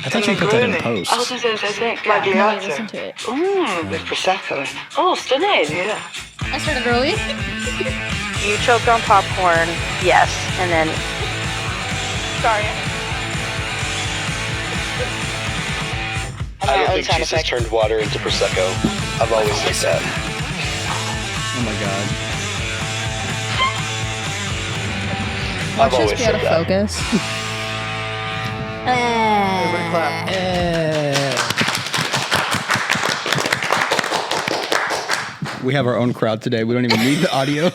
I thought you put that in post. Oh, sì. No, listen to it. With Prosecco. Oh, stunning. Yeah. I started early. You choked on popcorn, yes, and then... Sorry. I don't think Jesus turned water into Prosecco. I've always said that. Oh my god. Watch I've us always be out of said that. focus. Everybody clap. We have our own crowd today. We don't even need the audio.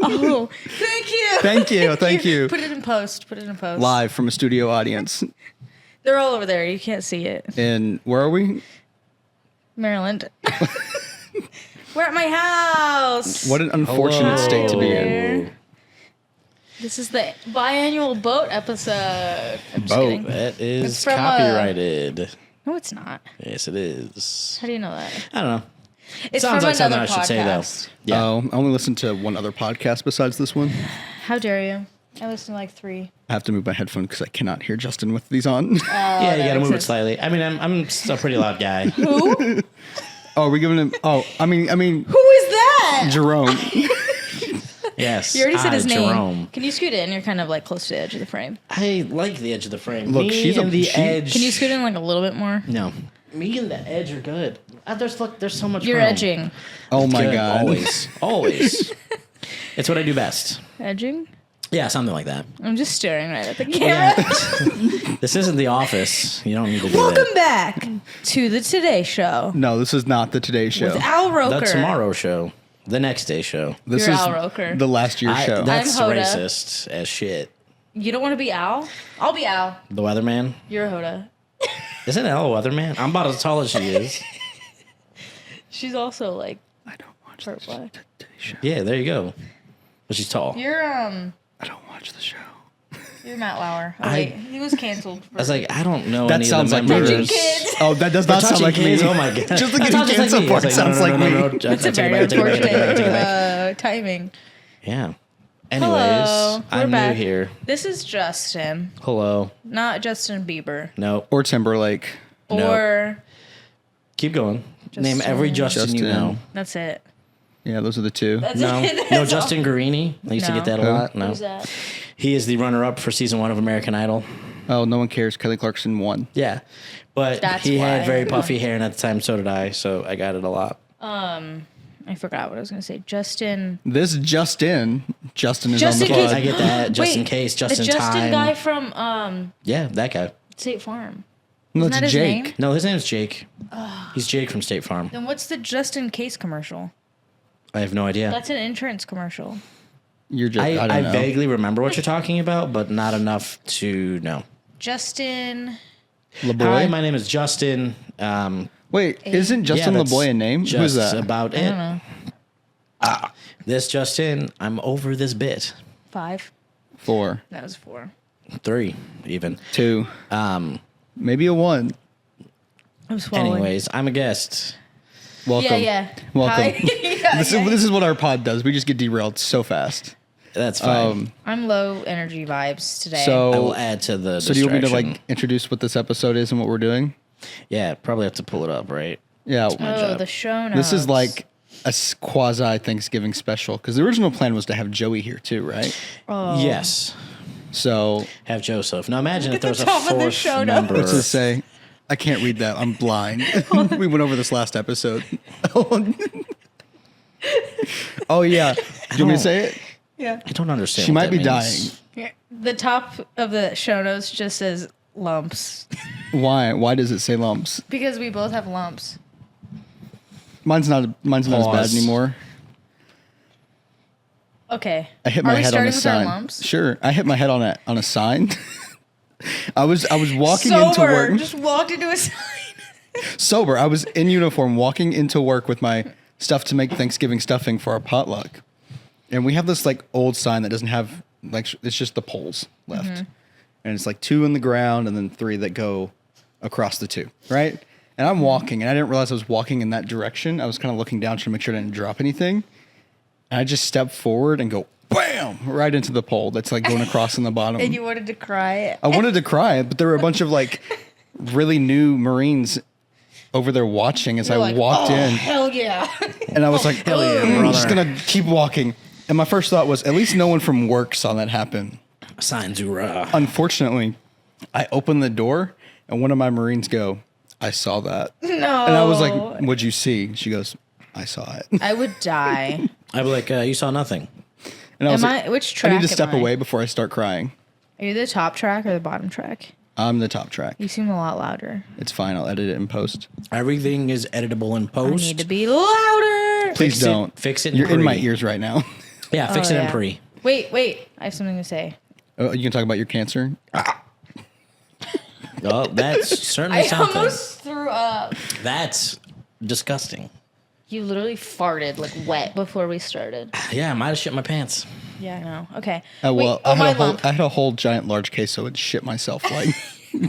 Oh, thank you. Thank you. Put it in post. Live from a studio audience. They're all over there. You can't see it. And where are we? Maryland. We're at my house. What an unfortunate state to be in. This is the biannual boat episode. I'm just Boat. kidding. That It's is from, copyrighted. No, it's not. Yes, it is. How do you know that? I don't know. It's Sounds from like something another I should say, though. podcast. Yeah. Oh, I only listened to one other podcast besides this one. How dare you? I listened to like 3. I have to move my headphone because I cannot hear Justin with these on. Yeah, you that gotta makes move it sense. slightly. I mean, I'm still a pretty loud guy. Who? Oh, are we giving him? Oh, I mean, Who is that? Jerome. Yes. You already said his name. Jerome. Can you scoot in? You're kind of like close to the edge of the frame. I like the edge of the frame. Look, Me she's a- and the she- edge. Can you scoot in like a little bit more? No. Me and the edge are good. There's so much. You're room. edging. Oh my Good, god. Always. It's what I do best. Edging? Yeah, something like that. I'm just staring right at the camera. This isn't The Office. You don't need to do Welcome that. back to the Today Show No, this is not the Today Show. with Al Roker. The Tomorrow Show. The Next Day Show. This You're is Al Roker. the last year show. That's I'm Hoda. racist as shit. You don't want to be Al? I'll be Al. The Weatherman. You're Hoda. Isn't Elle a weatherman? I'm about as tall as she is. She's also like I don't watch part the black. Today Show. Yeah, there you go. But she's tall. You're I don't watch the show. you're Matt Lauer. Oh, I- wait, he was canceled. I was like, I don't know That any sounds of like the me. members. Kids. Oh, that does not sound Touching like kids? me. Oh my god. Just the That getting sounds just canceled me. I was part like, sounds like me. It's a very unfortunate timing. Yeah. Anyways, Hello. We're I'm back. new here. This is Justin, Hello. not Justin Bieber. No. Or Timberlake. No. Or Keep going. Name every Justin you Justin. know. that's it. Yeah, those are the two. That's No. it. No, That's all. Justin Guarini. I used to No. get that a Who? lot. No. Who's that? He is the runner-up for season 1 of American Idol. Oh, no one cares. Kelly Clarkson won. Yeah. But That's he why. had very puffy hair, and at the time, so did I. So I got it a lot. I forgot what I was going to say. Justin. This Justin is Just on the in case- pod. I get that. Just in Wait, case. Just the in Justin time. guy from Yeah, that guy. State Farm. No, Isn't that it's his Jake. name? No, his name's Jake. He's Jake from State Farm. Then what's the Just in Case commercial? I have no idea. That's an insurance commercial. You're just. I I don't know. vaguely remember what you're talking about, but not enough to know. Justin. LeBoy? Hi, my name is Justin. Wait, isn't Justin that's LeBoy a name? Just Who's that? about I it. don't know. This Justin, I'm over this bit. 5. 4, That was 4. 3, even. 2, maybe a 1. I'm swallowing. Anyways, I'm a guest. Welcome. Yeah. Welcome. Hi. Yeah, This is what our pod does. We just get derailed so fast. That's fine. I'm low energy vibes today. I So, will add to the so do you want me to distraction. like introduce what this episode is and what we're doing? Yeah, probably have to pull it up, right? Yeah. oh, the show notes. This is like a quasi Thanksgiving special because the original plan was to have Joey here too, right? Yes. So Have Joseph. Now imagine if at the there's a top of the fourth show notes. member. what's it say? I can't read that. I'm blind. We went over this last episode. Oh yeah. Do you want me to say it? yeah. I don't understand. She what might be that means. dying. The top of the show notes just says lumps Why? Why does it say lumps? because we both have lumps. Mine's not as bad Pause. anymore. Okay. I hit Are my we head on starting a with our sign. lumps? Sure, I hit my head on a sign. I was walking Sober. into work Just walked into a sign. sober. I was in uniform walking into work with my stuff to make Thanksgiving stuffing for our potluck, and we have this like old sign that doesn't have like it's just the poles left, Mm-hmm. and it's like 2 in the ground and then 3 that go across the 2, right? And I'm walking, and I didn't realize I was walking in that direction. I was kind of looking down to make sure I didn't drop anything. And I just step forward and go, bam, right into the pole that's like going across in the bottom. And you wanted to cry. I wanted to cry, but there were a bunch of like really new Marines over there watching as I walked in. Hell yeah. And I was like, I'm just going to keep walking. And my first thought was, at least no one from work saw that happen. Signs hoorah. Unfortunately, I opened the door and one of my Marines go, I saw that. No. And I was like, what'd you see? She goes, I saw it. I would die. I'd be like, you saw nothing. And I was like, which track I need to step am I? away before I start crying. Are you the top track or the bottom track? I'm the top track. You seem a lot louder. It's fine. I'll edit it in post. Everything is editable in I post. need to be louder. Please don't. Fix it in You're in my pre. ears right now. Yeah, fix it in pre. Wait. I have something to say. Oh, you can talk about your cancer? Oh, that's certainly I something. almost threw up. That's disgusting. You literally farted like wet before we started. Yeah, I might have shit my pants. Yeah, I know. Okay. Well, Wait, I had a whole giant large queso and shit myself like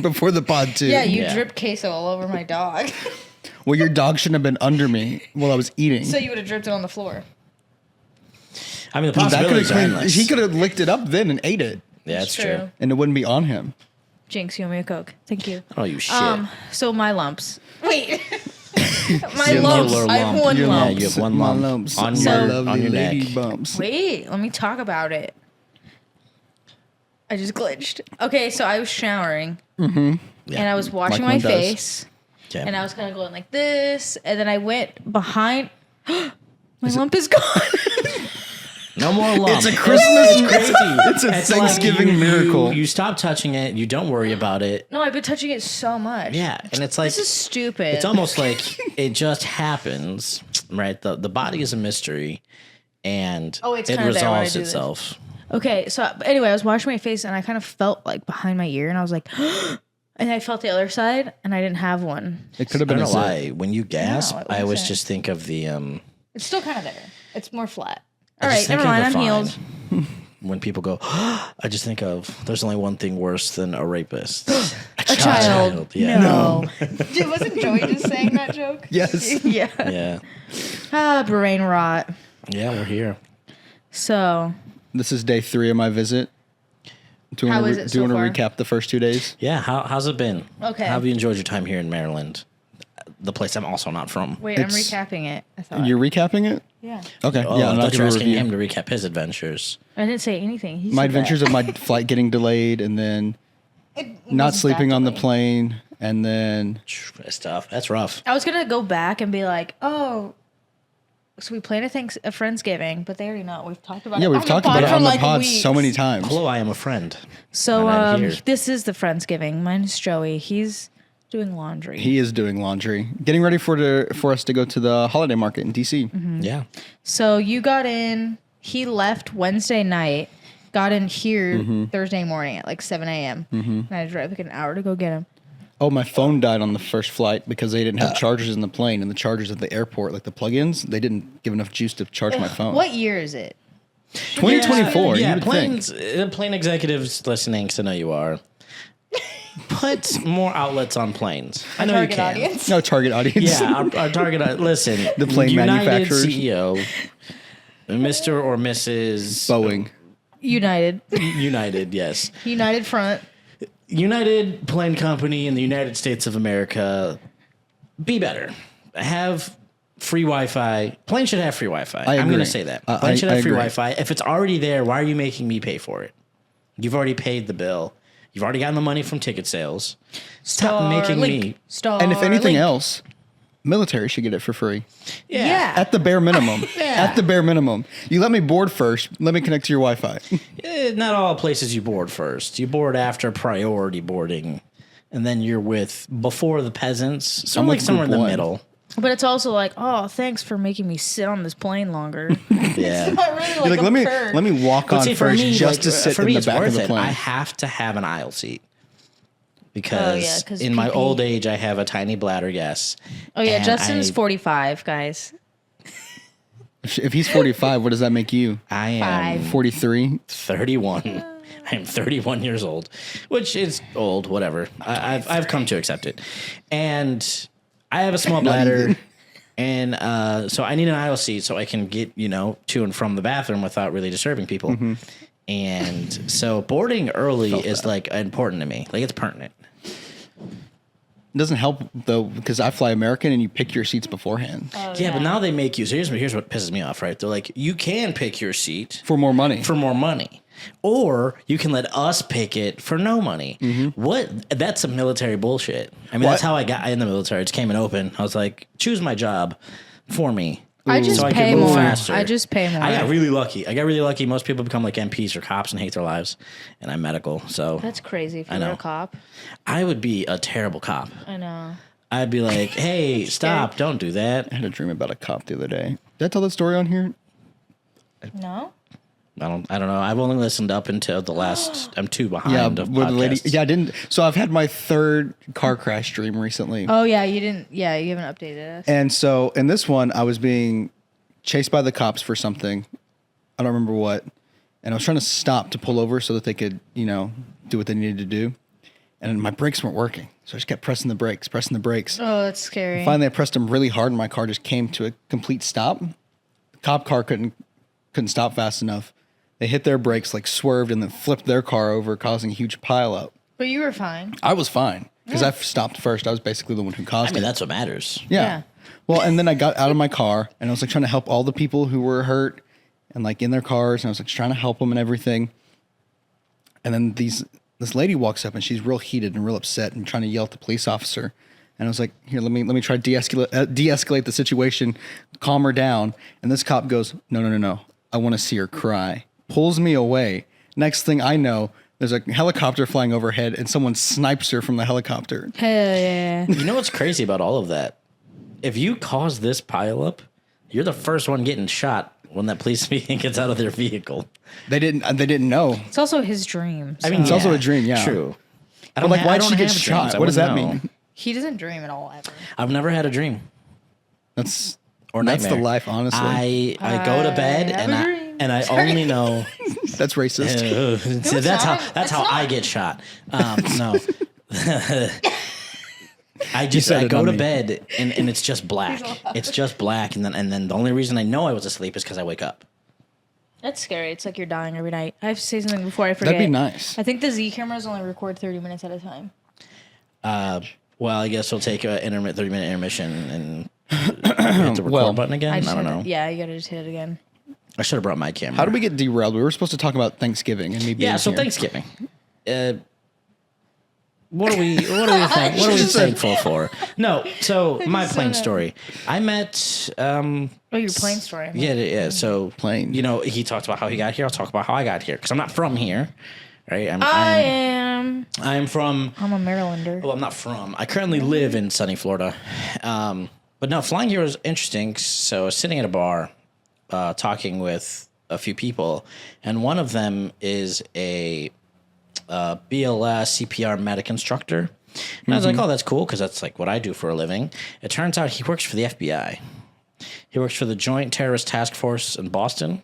before the pod too. Yeah, you dripped queso all over my dog. Well, your dog shouldn't have been under me while I was eating. So you would have dripped it on the floor. I mean, the That possibilities are could've endless. he could have licked it up then and ate it, Yeah, that's true. and it wouldn't be on him. Jinx, you owe me a Coke. Thank you. Oh, you shit. So my lumps. Wait. my Your lumps. lower I have lump. one Your lump. lump. You have one My lump lumps, on my your- lovely on your neck. lady bumps. Wait, let me talk about it. I just glitched. Okay, so I was showering. And I was washing Like my one does. face. Okay. And I was kind of going like this. And then I went behind. My lump is gone. No more lump. It's a Christmas. It's crazy. It's a like Thanksgiving miracle. You stop touching it. You don't worry about it. No, I've been touching it so much. Yeah, and it's like This is stupid. it's almost like it just happens, right? The body is a mystery, and Oh, it's it kinda there when I resolves do this. itself. Okay, so anyway, I was washing my face and I kind of felt like behind my ear and I was like, and I felt the other side and I didn't have one. It could have I been don't a know zit. why. When you gasp, it I always wasn't. just think of the It's still kind of there. It's more flat. All I right, just think never mind. of I'm the healed. fine. When people go, I just think of there's only one thing worse than a rapist. A child. Yeah. No. Wasn't Joey just saying that joke? Yes. Yeah. Yeah. Brain rot. Yeah, we're here. So, This is day 3 of my visit. Do you How want is to it so want to far? recap the first 2 days? Yeah, how's it been? Okay. How have you enjoyed your time here in Maryland? The place I'm also not from. wait, It's- I'm recapping it. I thought. You're recapping it? Yeah. Okay. Oh, yeah, I I'm thought not you were going to asking review. him to recap his adventures. I didn't say anything. He My said that. adventures of my flight getting delayed and then not wasn't sleeping that on the delayed. plane and then That's tough. That's rough. I was gonna go back and be like, oh, so we planned a Friendsgiving, but they already know. We've talked about it. we've on talked the pod about it for on the like pod weeks. so many times. Hello, I am a friend. So And I'm here. this is the Friendsgiving. Mine is Joey. He's doing laundry. He is doing laundry, getting ready for us to go to the holiday market in DC. Mm-hmm. Yeah. So you got in. He left Wednesday night. Got in here Thursday morning at like 7 a.m. And I drove like an hour to go get him. Oh, my phone died on the first flight because they didn't have chargers in the plane, and the chargers at the airport, like the plug-ins, they didn't give enough juice to charge my phone. What year is it? 2024. Yeah, you would planes, think. plane executives listening, because I know you are. Put more outlets on planes. I know you Target can. audience. No target audience. Yeah, our target. Listen, The plane United manufacturers. CEO, Mr. or Mrs. Boeing. United. United, yes. United Front. United Plane Company in the United States of America. Be better. Have free Wi-Fi. Plane should have free Wi-Fi. I'm going agree. to say that. I- Plane should I have free agree. Wi-Fi. If it's already there, why are you making me pay for it? You've already paid the bill. You've already gotten the money from ticket sales. Stop making me. Star. And if anything Link. else, military should get it for free. Yeah. At the bare minimum. At the bare minimum. You let me board first. Let me connect to your Wi-Fi. Not all places you board first. You board after priority boarding, and then you're with before the peasants. So I'm like with somewhere in the group one. middle. But it's also like, oh, thanks for making me sit on this plane longer. Yeah. Not really You're like, let me walk But on see, for first me, just like, to sit for in me, the it's back of worth the it. plane. I have to have an aisle seat because 'cause in my PP. old age, I have a tiny bladder. Yes. Oh yeah, And Justin's I- 45, guys. If he's 45, what does that make you? I am 43? 31. I am 31 years old, which is old. Whatever. I've come to accept it, and I have a small bladder. And so I need an aisle seat so I can get, to and from the bathroom without really disturbing people. And so boarding early is like important to me. Like it's pertinent. doesn't help though because I fly American and you pick your seats beforehand Yeah, but now they make you. So here's what pisses me off, right? They're like, you can pick your seat for more money. Or you can let us pick it for no money. What? That's some military bullshit. I mean, that's how I got in the military. It just came and open. I was like, choose my job for me. I just so pay I could move more. faster. I just pay more. I got really lucky. Most people become like MPs or cops and hate their lives. And I'm medical, so That's crazy if I you were know. a cop. I would be a terrible cop. I know. I'd be like, hey, stop, don't do that. I had a dream about a cop the other day. Did I tell that story on here? No? I don't know. I've only listened up until the last. I'm 2 behind. of with the lady. podcasts. Yeah, I didn't. So I've had my 3rd car crash dream recently. Oh, yeah, you didn't. Yeah, you haven't updated us. And so in this one, I was being chased by the cops for something. I don't remember what. And I was trying to stop to pull over so that they could, do what they needed to do. And my brakes weren't working. So I just kept pressing the brakes. Oh, that's scary. Finally, I pressed them really hard and my car just came to a complete stop. The cop car couldn't stop fast enough. They hit their brakes, like swerved and then flipped their car over, causing a huge pileup. But you were fine. I was fine because I stopped first. I was basically the one who caused I mean, it. that's what matters. Yeah. Well, and then I got out of my car and I was like trying to help all the people who were hurt and like in their cars. And I was like trying to help them and everything. And then this lady walks up and she's real heated and real upset and trying to yell at the police officer. And I was like, here, let me try to de-escalate the situation, calm her down. And this cop goes, no. I want to see her cry. Pulls me away. Next thing I know, there's a helicopter flying overhead and someone snipes her from the helicopter. Hell yeah. You know what's crazy about all of that? If you cause this pileup, you're the first one getting shot when that police gets out of their vehicle. They didn't know. It's also his dream. I mean, It's also a dream, yeah. True. But like, why'd she get shot? What does that mean? He doesn't dream at all, ever. I've never had a dream. That's Or that's the nightmare. life, honestly. I go to bed have a dream. and I only know That's racist. so that's how I get shot. No. I said it, go not to me. bed and it's just black. It's just black and then the only reason I know I was asleep is because I wake up. That's scary. It's like you're dying every night. I have to say something before I forget. That'd be nice. I think the Z cameras only record 30 minutes at a time. Well, I guess we'll take a 30-minute intermission and hit the record Well, button again. I just don't had know. to- yeah, you gotta just hit it again. I should have brought my camera. How do we get derailed? We were supposed to talk about Thanksgiving and me being Yeah, so here. Thanksgiving. What are we thankful for? No, so my plane story. I met Oh, your plane story. yeah. So Plane. You know, he talked about how he got here. I'll talk about how I got here because I'm not from here, right? I'm from. I'm a Marylander. Well, I'm not from. I currently live in sunny Florida, but no, flying here was interesting. So I was sitting at a bar, talking with a few people, and one of them is a BLS CPR medic instructor. And I was like, oh, that's cool because that's like what I do for a living. It turns out he works for the FBI. He works for the Joint Terrorist Task Force in Boston.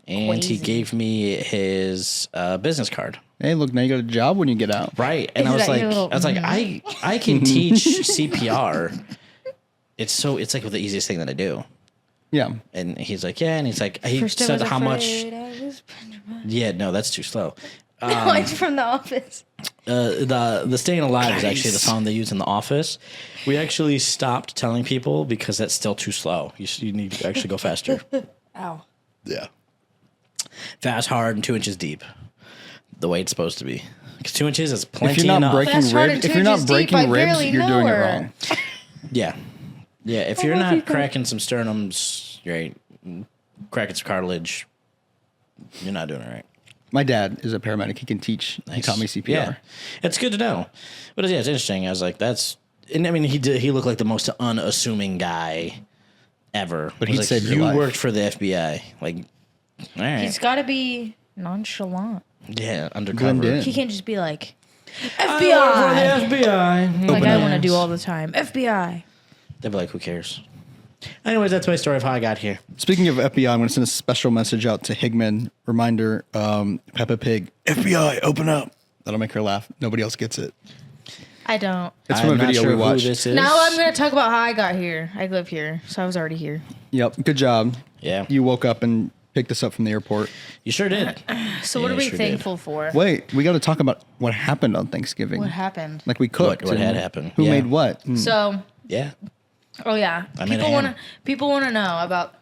And he Crazy. gave me his business card. Hey, look, now you got a job when you get out. Right. And Is I was that like, your little- I can teach CPR. It's like the easiest thing that I do. Yeah. And he's like, yeah. And he's like, he First I said was how much. afraid, I was- Yeah, no, that's too slow. No, it's from The Office. The Staying Alive is actually the song they use in The Office. We actually stopped telling people because that's still too slow. You need to actually go faster. Ow. Yeah. Fast, hard, and 2 inches deep. The way it's supposed to be. Because 2 inches is plenty If you're not enough. breaking Fast, hard, ribs, and if you're 2 not inches deep, I breaking ribs, barely you're know doing it her. wrong. Yeah. Yeah, if you're not cracking some sternums, right, cracking some cartilage, you're not doing it right. My dad is a paramedic. He can teach. He taught me CPR. Yeah. It's good to know. But yeah, it's interesting. I was like, and I mean, he looked like the most unassuming guy ever. But I was he'd like, saved your you life. worked for the FBI. Like, all right. He's got to be nonchalant. Yeah, undercover. Blend in. He can't just be like, I FBI. work for the FBI. Like I want to hands. do all the time. FBI. They'd be like, who cares? Anyways, that's my story of how I got here. Speaking of FBI, I'm going to send a special message out to Higman. Reminder, Peppa Pig. FBI, open up. That'll make her laugh. Nobody else gets it. I don't. It's from I'm a not video sure we watched. Who this is. Now I'm going to talk about how I got here. I live here, so I was already here. Yep. Good job. Yeah. You woke up and picked us up from the airport. You sure did. So what Yeah, are we sure did. thankful for? Wait, we got to talk about what happened on Thanksgiving. What happened? Like we cooked. What had and happened? Who Yeah. made what? So, Yeah. oh yeah, I made a people ham. want to know about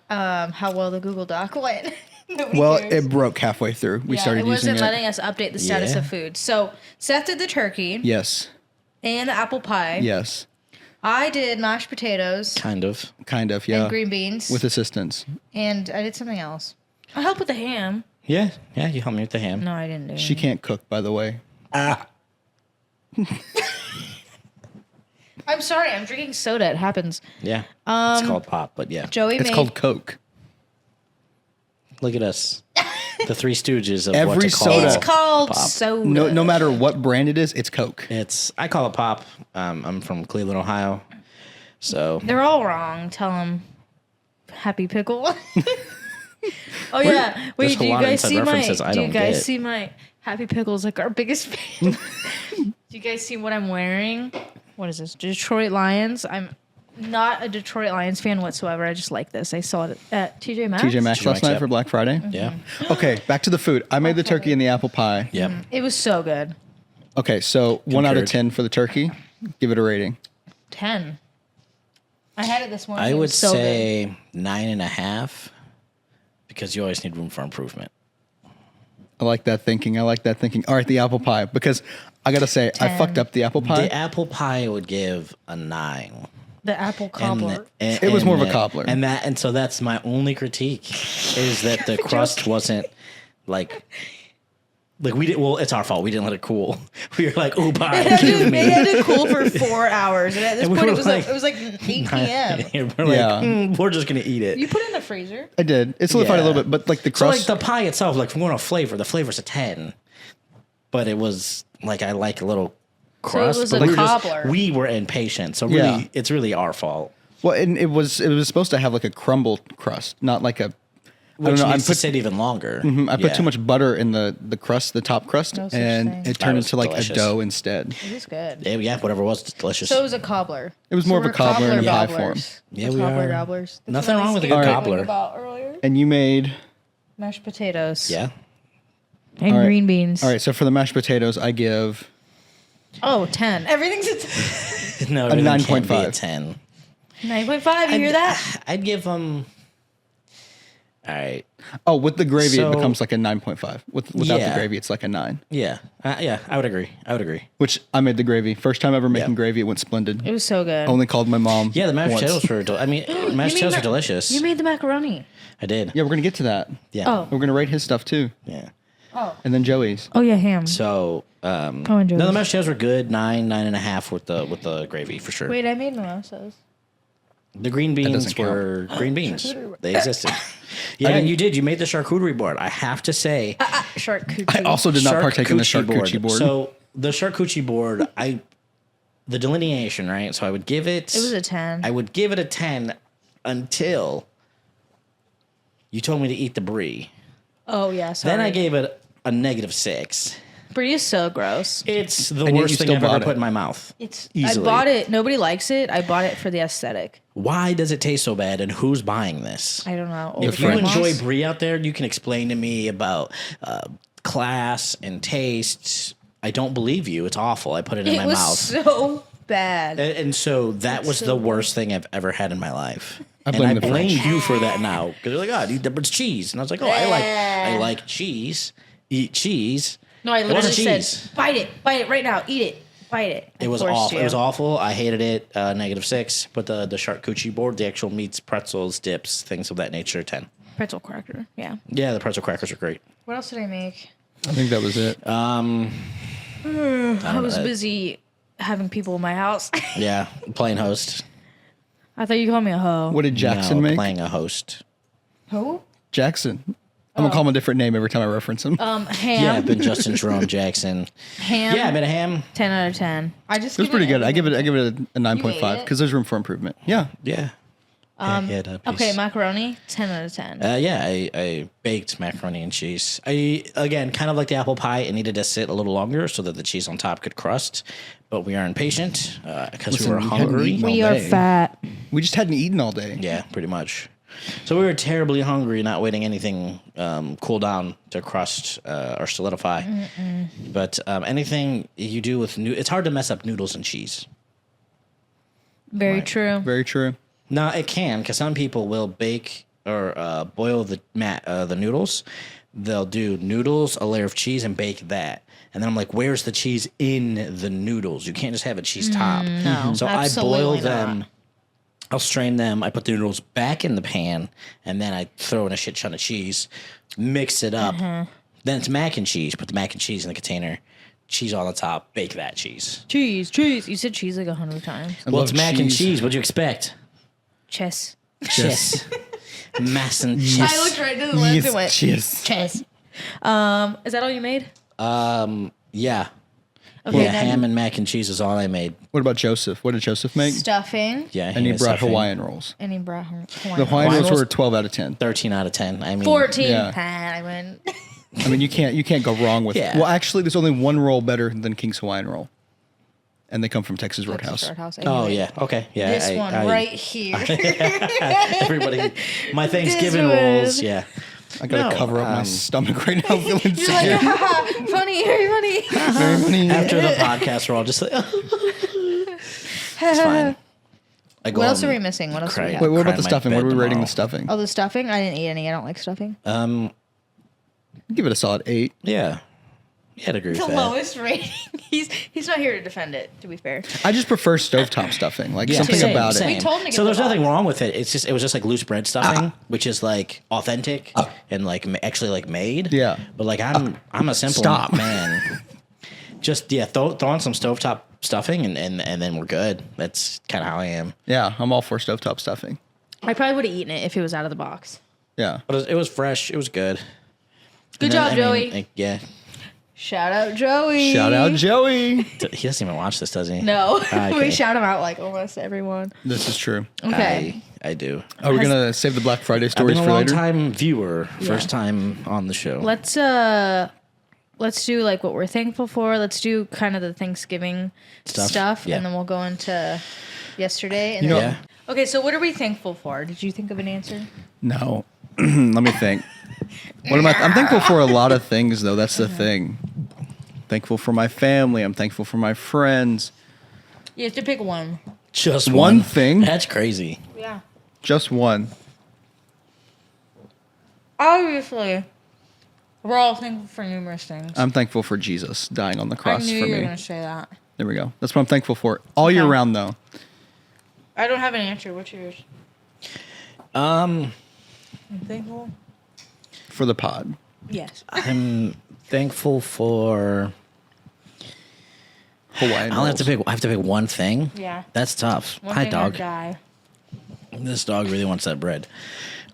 how well the Google Doc went. Nobody Well, cares. it broke halfway through. We Yeah, started it using wasn't it. letting us update the status Yeah. of food. So Seth did the turkey Yes. and the apple pie. Yes. I did mashed potatoes Kind of. Kind of. Yeah. and green beans, With assistance. and I did something else. I helped with the ham. Yeah. Yeah. You helped me with the ham. No, I didn't do. She can't cook, by the way. I'm sorry. I'm drinking soda. It happens. Yeah. It's called pop, but yeah. Joey It's made. called Coke. Look at us. The Three Stooges of Every what to call soda. It's called pop. soda. No matter what brand it is, it's Coke. I call it pop. I'm from Cleveland, Ohio. So They're all wrong. Tell them. Happy pickle. Oh yeah. Wait, There's a do you lot of guys inside see my? references I Do you don't guys get. see my Happy Pickle's like our biggest fan? Do you guys see what I'm wearing? What is this? Detroit Lions. I'm not a Detroit Lions fan whatsoever. I just like this. I saw it at TJ Maxx. TJ Maxx TJ last Maxx, night yep. for Black Friday. yeah. Okay, back to the food. I made the turkey and the apple pie. Yep. It was so good. Okay, so 1 out of Compared. 10 for the turkey. Give it a rating. 10. I had it this morning. I It would was so say 9.5 because you always need room for improvement. I like that thinking. All right, the apple pie. Because I got to say, I 10. fucked up the apple pie. The apple pie I would give a 9. good. The apple cobbler. It was more of a cobbler. And so that's my only critique is that the crust wasn't like we did. Well, it's our fault. We didn't let it cool. We were like, "Oh, pie, give It me." had to cool for 4 hours, and at this And we point, were it was like 8 p.m. We're like, Yeah. we're just gonna eat it. You put it in the freezer. I did. It solidified a Yeah. little bit, but like the So like crust. the pie itself, like from going on flavor, the flavor's a 10, but it was like I like a little crust. was but a we were cobbler. we were impatient, so really, Yeah. it's really our fault. well, and it was supposed to have like a crumbled crust, not like a. Which I don't know. I needs to put sit even longer. I put too much butter in the crust, the top crust, No such thing. and it That turned was into like delicious. a dough instead. It was good. Yeah, whatever it was, it's delicious. So it was a cobbler. It was more of a we're cobbler in pie gobblers. form. Yeah, We're we cobbler are. gobblers. That's Nothing what I wrong with a was good All right. cobbler. about earlier. And you made. Mashed potatoes. Yeah. And All right. green beans. All right, so for the mashed potatoes, I give. Oh, 10. Everything's a 10. No, everything can't be a 9.5. 10. 9.5. You hear that? I'd give them. All right. Oh, with the gravy, So- it becomes like a 9.5. Without Yeah. the gravy, it's like a 9. Yeah. Yeah. I would agree. Which I made the gravy. First time ever making Yeah. gravy. It went splendid. It was so good. Only called my mom. Yeah, the mashed once. potatoes were. Mashed potatoes are delicious. You made the macaroni. I did. Yeah, we're gonna get to that. Yeah. Oh. We're gonna rate his stuff too, Yeah. and then Joey's. Oh, yeah, ham. So. and No, the Joey's. mashed potatoes were good. 9.5 with the gravy for sure. Wait, I made mimosas. The green beans doesn't count. were green beans. They existed. Yeah, you did. You made the charcuterie board. I have to say, Charcuterie. I also did not partake in the charcuterie board. So the charcuterie board, the delineation, right? So I would give it. It was a 10. I would give it a 10 until you told me to eat the brie. Oh, yeah, sorry. Then I gave it a -6. Brie is so gross. It's the And yet you worst thing still I've ever bought put it. in my mouth. It's. Easily. I bought it. Nobody likes it. I bought it for the aesthetic. Why does it taste so bad, and who's buying this? I don't know. If you friends. enjoy brie out there, you can explain to me about class and taste. I don't believe you. It's awful. I put it in It my was mouth. so bad. And so that was so the bad. worst thing I've ever had in my life. I blame and the I blame French. you for that now. Because you're like, oh, it's cheese. And I was like, oh, I like cheese. Eat cheese. No, I It literally wasn't said, cheese. bite it right now, eat it, bite it. It was awful. It was awful. I hated it. -6. But the charcuterie board, the actual meats, pretzels, dips, things of that nature, 10. Pretzel cracker, yeah. Yeah, the pretzel crackers are great. What else did I make? I think that was it. I was busy having people in my house. Yeah, playing host. I thought you called me a hoe. What did Jackson make? Playing a host. Who? Jackson. I'm gonna call him a different name every time I reference him. Ham. Yeah, I've been Justin Jerome Jackson. Ham. Yeah, I made a ham. 10 out of 10. I just. It was pretty good. I give it a You 9.5 ate it? because there's room for improvement. Yeah. Yeah. Okay, macaroni. 10 out of 10. Yeah, I baked macaroni and cheese. Again, kind of like the apple pie, it needed to sit a little longer so that the cheese on top could crust. But we are impatient because we Listen, were we hadn't hungry. eaten all we are day. fat. We just hadn't eaten all day. Yeah, pretty much. So we were terribly hungry, not waiting anything cool down to crust or solidify. But anything you do with it's hard to mess up noodles and cheese. Very true. Very true. No, it can, because some people will bake or boil the noodles. They'll do noodles, a layer of cheese, and bake that. And then I'm like, where's the cheese in the noodles? You can't just have a cheese top. No, so I absolutely boil not. them. I'll strain them. I put the noodles back in the pan, and then I throw in a shit ton of cheese, mix it up. Then it's mac and cheese. Put the mac and cheese in the container. Cheese on the top. Bake that cheese. Cheese. You said cheese like 100 times. Well, it's love mac and cheese. cheese. What'd you expect? Chess. Cheese. Mass and cheese. I looked right to the left and went, cheers. chess. Is that all you made? Yeah. Okay, Yeah, then ham and mac and cheese is all I made. What about Joseph? What did Joseph make? stuffing. Yeah, And he made brought stuffing. Hawaiian rolls. And he brought Hawaiian. The Hawaiian rolls rolls? were 12 out of 10. 13 out of 10. I mean, 14. Yeah. I went. I mean, you can't go wrong with. Yeah. Well, actually, there's only one roll better than King's Hawaiian roll, and they come from Texas Roadhouse. Oh, yeah. Okay. Yeah. This one right here. Everybody. My Thanksgiving This rolls. one. Yeah. I gotta No, cover up my stomach right now, feeling You're like, insecure. haha, funny, very funny. Very funny. After the podcast, we're all just like, it's fine. I go What else home are we missing? What else do we cry. have? Wait, what Cry about the in my stuffing? What bed are we rating tomorrow. the stuffing? Oh, the stuffing? I didn't eat any. I don't like stuffing. Give it a solid 8. Yeah. Yeah, I'd agree with The that. lowest rating. He's not here to defend it, to be fair. I just prefer stovetop stuffing. Like Yeah, something same, about same. it. We told him to So get there's the nothing box. wrong with it. It was just like loose bread stuffing, which is like authentic and like actually like made. Yeah. But like I'm a simple Stop. man. Just throw on some stovetop stuffing and then we're good. That's kind of how I am. Yeah, I'm all for stovetop stuffing. I probably would have eaten it if it was out of the box. Yeah. But it was fresh. It was good. Good And then, job, Joey. Yeah. Shout out, Joey. Shout out He Joey. doesn't even watch this, does he? No, Ah, okay. we shout him out like almost everyone. This is true. Okay. I do. Are we gonna save the Black Friday I've stories been a for long later? time viewer. First time on the show. Let's do like what we're thankful for. Let's do kind of the Thanksgiving stuff, Yeah. and then we'll go into yesterday. And You know- then, Yeah. okay, so what are we thankful for? Did you think of an answer? No. Let me think. What am I? I'm thankful for a lot of things, though. That's the thing. Thankful for my family. I'm thankful for my friends. You have to pick one. Just One thing? That's crazy. Yeah. Just one. Obviously, we're all thankful for numerous things. I'm thankful for Jesus dying on the I cross knew for you were me. going to say that. There we go. That's what I'm thankful for all year Okay. round, though. I don't have an answer. What's yours? I'm thankful. For the pod. Yes. I'm thankful for. Hawaiian I have to rolls. pick one thing. Yeah. That's tough. One Hi, thing or dog. die. This dog really wants that bread.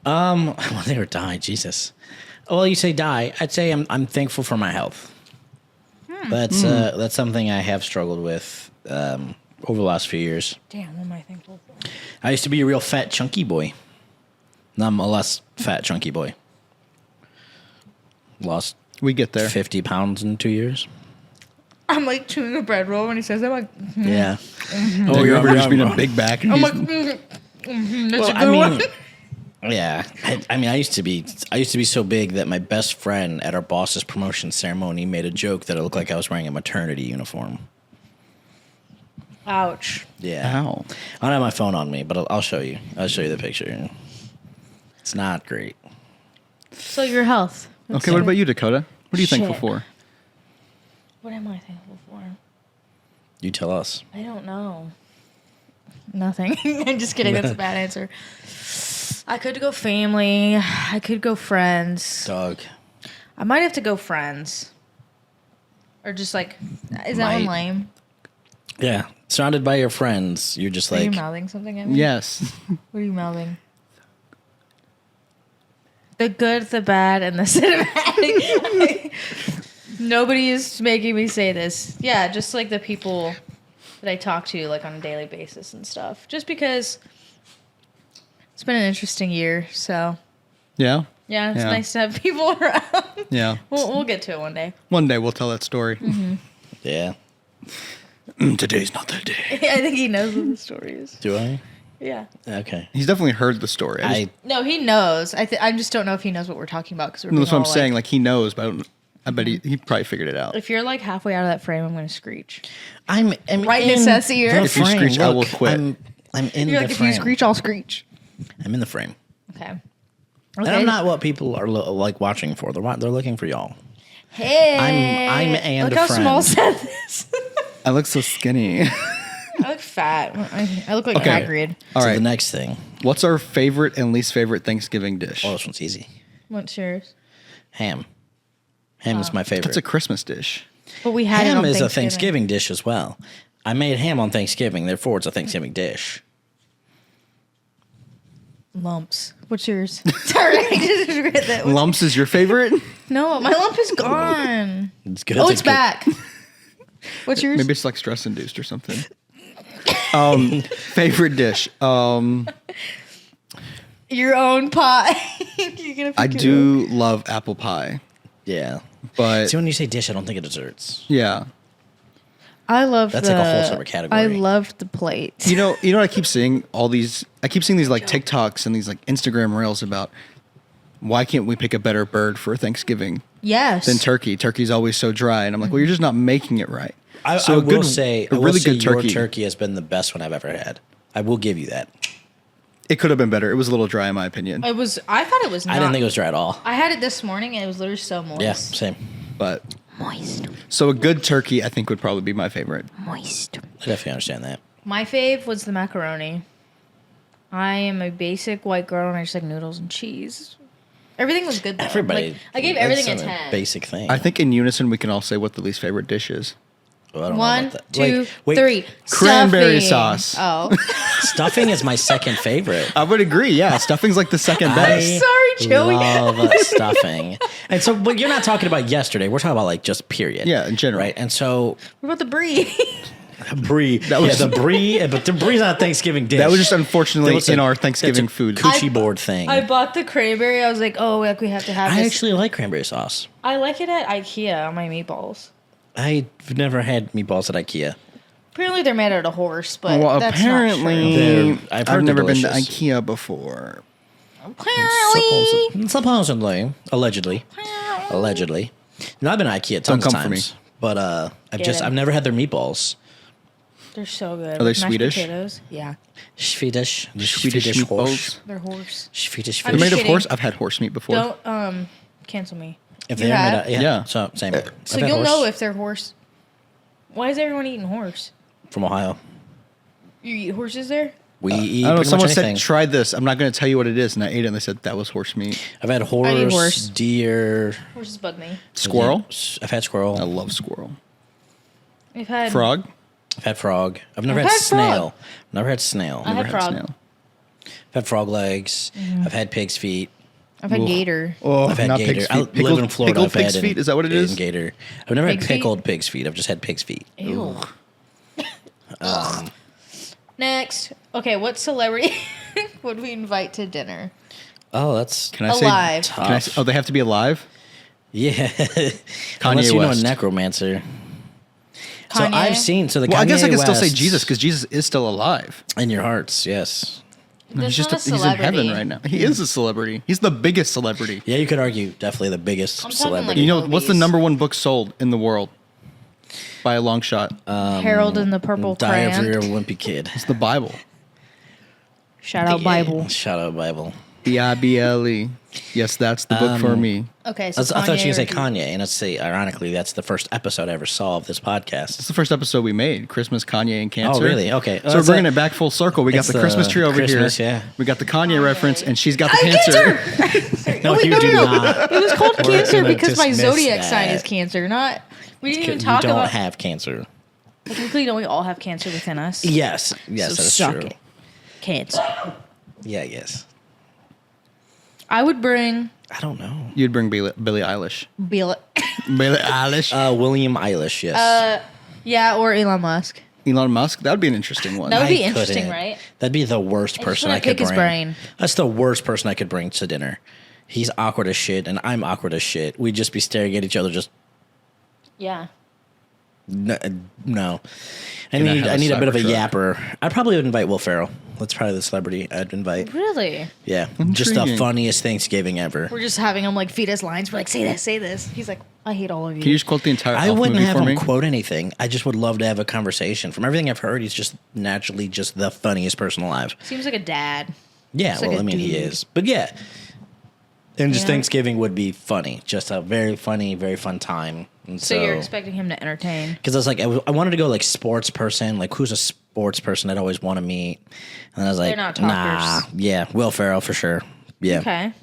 One thing or die. Jesus. Well, you say die. I'd say I'm thankful for my health. That's something I have struggled with over the last few years. Damn, what am I thankful for? I used to be a real fat, chunky boy. Now I'm a less fat, chunky boy. Lost We get there. 50 pounds in 2 years. I'm like chewing a bread roll when he says that. I'm like, Yeah. Oh, you're just being a big back. I'm like, He's- that's Well, a good I mean, one. yeah. I used to be so big that my best friend at our boss's promotion ceremony made a joke that it looked like I was wearing a maternity uniform. Ouch. Yeah. Ow. I don't have my phone on me, but I'll show you. I'll show you the picture. It's not great. So your health. Okay, what about you, Dakota? What are you thankful Shit. for? What am I thankful for? You tell us. I don't know. Nothing. I'm just kidding. That's a bad answer. I could go family. I could go friends. Dog. I might have to go friends. Or just like, is that one Might. lame? Yeah. Surrounded by your friends, you're just Are you like, mouthing something at me? Yes. What are you mouthing? The good, the bad, and the cinematic. Nobody is making me say this. Yeah, just like the people that I talk to like on a daily basis and stuff. Just because it's been an interesting year, so Yeah. yeah, it's Yeah. nice to have people around. Yeah. We'll get to it one day. One day we'll tell that story. yeah. Today's not that day. I think he knows what the story is. Do I? Yeah. Okay. He's definitely heard the story. No, he knows. I just don't know if he knows what we're talking about because we're That's what I'm all saying. Like he knows, but I bet he probably figured it out. If you're like halfway out of that frame, I'm gonna screech. I'm Right in Seth's ear. the If you frame. screech, I will Look, quit. I'm in You're the like, if frame. you screech, I'll screech. I'm in the frame. Okay. And I'm not what people are like watching for. They're looking for y'all. Hey. I'm and look a how friend. small Seth is. I look so skinny. I look fat. I look like Okay. Hagrid. All So right. the next thing. What's our favorite and least favorite Thanksgiving dish? Oh, this one's easy. What's yours? Ham. Ham is my favorite. That's a Christmas dish. But we had it Ham on is a Thanksgiving dish as well. I made ham on Thanksgiving, therefore it's a Thanksgiving dish. Lumps. What's yours? Sorry, I just read that. Lumps is your favorite? No, my lump is gone. It's good. Oh, It's it's good. back. What's yours? Maybe it's like stress induced or something. Favorite dish. Your own pie. You're gonna I pick your own. do love apple pie, Yeah. but See, when you say dish, I don't think of desserts. yeah. I love That's the, like a whole separate category. I loved the plate. You know what I keep seeing I keep seeing these like TikToks and these like Instagram reels about why can't we pick a better bird for Thanksgiving Yes. than turkey? Turkey's always so dry, and I'm like, well, you're just not making it right. I So will say a really good your turkey. turkey has been the best one I've ever had. I will give you that. It could have been better. It was a little dry in my opinion, It was. I thought it was. Not, I didn't think it was dry at all. I had it this morning and it was literally so moist. Yeah, same. but Moist. so a good turkey I think would probably be my favorite. Moist. I definitely understand that. My fave was the macaroni. I am a basic white girl and I just like noodles and cheese. Everything was good though. Everybody. Like, I gave that's everything a some 10. Basic thing. I think in unison we can all say what the least favorite dish is. Well, I don't know One, about that. two, Wait, three. Cranberry Stuffing. sauce. Oh. Stuffing is my second favorite. I would agree. Yeah, stuffing's like the second best. Sorry, Joey. Love stuffing. And so, but you're not talking about yesterday. We're talking about like just period. Yeah, in general. Right. And so, What about the brie? brie. That was- the brie, but the brie's not a Thanksgiving dish. That was just unfortunately That was in a- our Thanksgiving that's a food. Coochie board thing. I bought the cranberry. I was like, oh, like we have to have I this. actually like cranberry sauce. I like it at IKEA on my meatballs. I've never had meatballs at IKEA. Apparently they're made out of horse, but Well, that's apparently, I've I've heard they're never been to delicious. IKEA before. not true. Apparently. Supposedly, allegedly. Now, I've been to IKEA tons of come for me. times, but Get 'em. I've never had their meatballs. They're so good. Are they With mashed Swedish? Potatoes. Yeah. Swedish, the Swedish Swedish horse. meatballs. They're horse. Swedish I'm They're fish. made of kidding. horse. I've had horse meat before. Don't cancel me. If You they are made have? out, yeah. Yeah. So same. So I've had you'll horse know if they're horse. Why is everyone eating horse? from Ohio. You eat horses there? We eat I don't know. pretty Someone much anything. said, "Try this." I'm not going to tell you what it is, and I ate it. and They said that was horse meat. I've had I eat horse, horse. deer, Horses bug me. Squirrel. I've had squirrel. I love squirrel. We've had Frog. I've had frog. I've never I've had had frog. snail. Never had snail. I Never had Never had frog. snail. I've had frog legs. I've had pig's feet. I've had Ooh. gator. Oh, I've had not gator. pig's I feet. live in Florida. Pickled I've had pig's feet. Is that what it is? Gator. I've never Pig's had feet? pickled pig's feet. I've just had pig's feet. Ew. Next. Okay, what celebrity would we invite to dinner? Oh, that's Can I say? Alive. tough. Can I say, oh, they have to be alive. Yeah. Unless you West. know a necromancer. So Kanye? I've seen. So the Well, I guess I Kanye can still say West Jesus because Jesus is still alive. in your hearts. Yes. That's he's not a he's in celebrity. heaven right now. He is a celebrity. He's the biggest celebrity. Yeah, you could argue definitely the biggest I'm talking celebrity. You know what's the Movies. #1 book sold in the world by a long shot? Harold and the Purple Diary Crayon. of a Wimpy Kid. It's the Bible. Shout out Bible. Shout out Bible. Bible. Yes, that's the book for me. Okay, so I thought you were Kanye going to say or Kanye, and let's say, ironically, that's the first episode I ever saw of this podcast. It's the first episode we made. Christmas, Kanye, and Cancer. Oh, really? Okay. So we're bringing it back full circle. We got it's the Christmas the tree over Christmas, here. yeah. We got the Kanye reference, and she's got the I'm cancer. No, you do not. It was called We're Cancer gonna because my dismiss zodiac sign that. is Cancer. Not we didn't even You talk don't about. have cancer. Technically, don't we all have cancer within us? Yes. So Yes, that's suck true. it. Cancer. Yeah, yes. I would bring I don't know. You'd bring Billie Eilish. Bill. Billie Eilish. William Eilish, yes. Yeah, or Elon Musk. Elon Musk. That would be an interesting one. That would be I interesting, couldn't. right? That'd be the worst just person wanna I could pick his bring. brain. That's the worst person I could bring to dinner. He's awkward as shit, and I'm awkward as shit. We'd just be staring at each other, just Yeah. No. I Can I need have a I need a bit of a Cybertruck? yapper. I probably would invite Will Ferrell. That's probably the celebrity I'd invite. Really? Yeah, just the Intriguing. funniest Thanksgiving ever. We're just having him like feed us lines. We're like, say this, say this. He's like, I hate all of you. Can you just quote the entire I Elf wouldn't movie have for him me? quote anything. I just would love to have a conversation. From everything I've heard, he's just naturally just the funniest person alive. Seems like a dad. Yeah, Just well, like a I mean, he dude. is. But yeah. And just Yeah. Thanksgiving would be funny. Just a very funny, very fun time. And So you're expecting him to entertain. because I was like, I wanted to go like sports person, like who's a sports person I'd always want to meet. And I was like, They're not nah, talkers. yeah, Will Ferrell for sure. Yeah, Okay.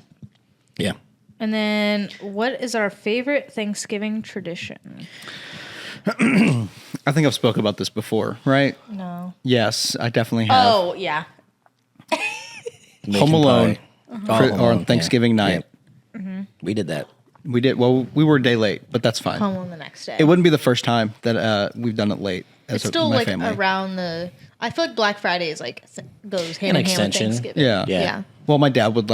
yeah. And then, what is our favorite Thanksgiving tradition? I think I've spoke about this before, right? No. Yes, I definitely have. Oh yeah. Making Home Alone, pie. Oh, Home or Alone, on Thanksgiving yeah. night. Yeah. We did that. We did. Well, we were a day late, but that's fine. Home on the next day. It wouldn't be the first time that we've done it late. As It's still my like family. around the. I feel like Black Friday is like goes hand An in hand with extension. Thanksgiving. Yeah. Yeah. Well, my dad would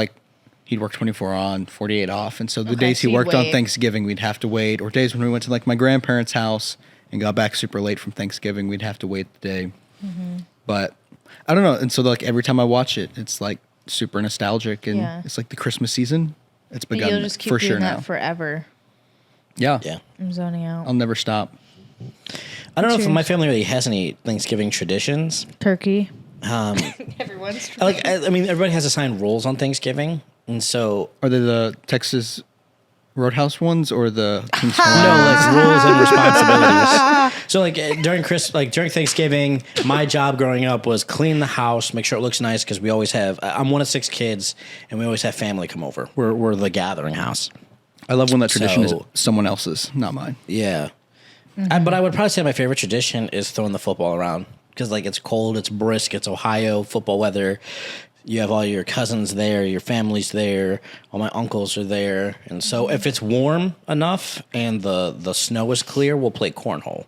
he'd work 24 on, 48 off. And so the Okay, days so he you'd worked on wait. Thanksgiving, we'd have to wait. Or days when we went to like my grandparents' house and got back super late from Thanksgiving, we'd have to wait the day. Mm-hmm. But I don't know. And so like every time I watch it, it's like super nostalgic and Yeah. it's like the Christmas season. It's But begun you'll just keep for doing sure that now. forever. Yeah. Yeah. I'm zoning out. I'll never stop. I don't know if Cheers. my family really has any Thanksgiving traditions. Turkey. Um, Everyone's. I mean, everybody has assigned roles on Thanksgiving, and so Are they the Texas Roadhouse ones or the King's no, Hawaiian? like rules and responsibilities. So during Thanksgiving, my job growing up was clean the house, make sure it looks nice because we always have. I'm one of 6 kids, and we always have family come over. We're the gathering house. I love when that tradition is So- someone else's, not mine. Yeah, but I would probably say my favorite tradition is throwing the football around because like it's cold, it's brisk, it's Ohio football weather. You have all your cousins there, your family's there, all my uncles are there, and so if it's warm enough and the snow is clear, we'll play cornhole.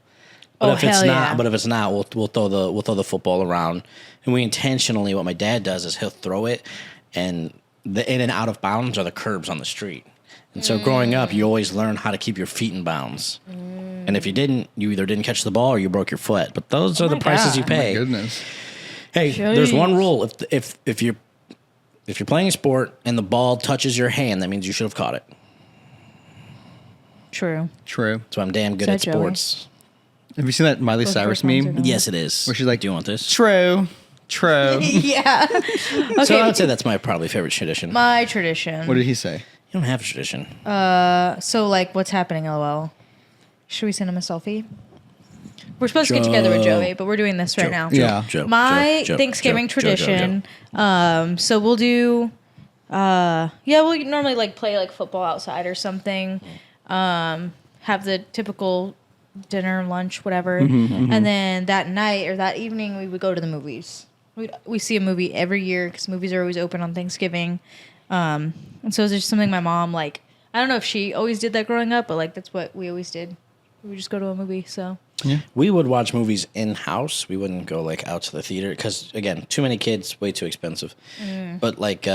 But Oh, if it's hell not, yeah. but if it's not, we'll throw the football around, and we intentionally. What my dad does is he'll throw it, and the in and out of bounds are the curbs on the street. And so growing up, you always learn how to keep your feet in bounds. And if you didn't, you either didn't catch the ball or you broke your foot. But those are the my prices you God. My pay. goodness. Hey, there's one Jeez. rule: if you're playing a sport and the ball touches your hand, that means you should have caught it. True. True. So I'm damn good Is at that Joey? sports. Have you seen that Miley Both Cyrus your phones meme? are going. Yes, it is. Where she's like, "Do you want this?" True. True. Yeah. So Okay. I would say that's my probably favorite tradition. My tradition. What did he say? You don't have a tradition. So like, what's happening? LOL. Should we send him a selfie? We're supposed to get together with Joe. Joey, but we're doing this right now. Yeah. My Thanksgiving tradition. So we'll do. We'll normally like play like football outside or something. Have the typical dinner, lunch, whatever, and then that night or that evening we would go to the movies. We see a movie every year because movies are always open on Thanksgiving. And so it's just something my mom like. I don't know if she always did that growing up, but like that's what we always did. We would just go to a movie. So We would watch movies in house. We wouldn't go like out to the theater because again, too many kids, way too expensive. But like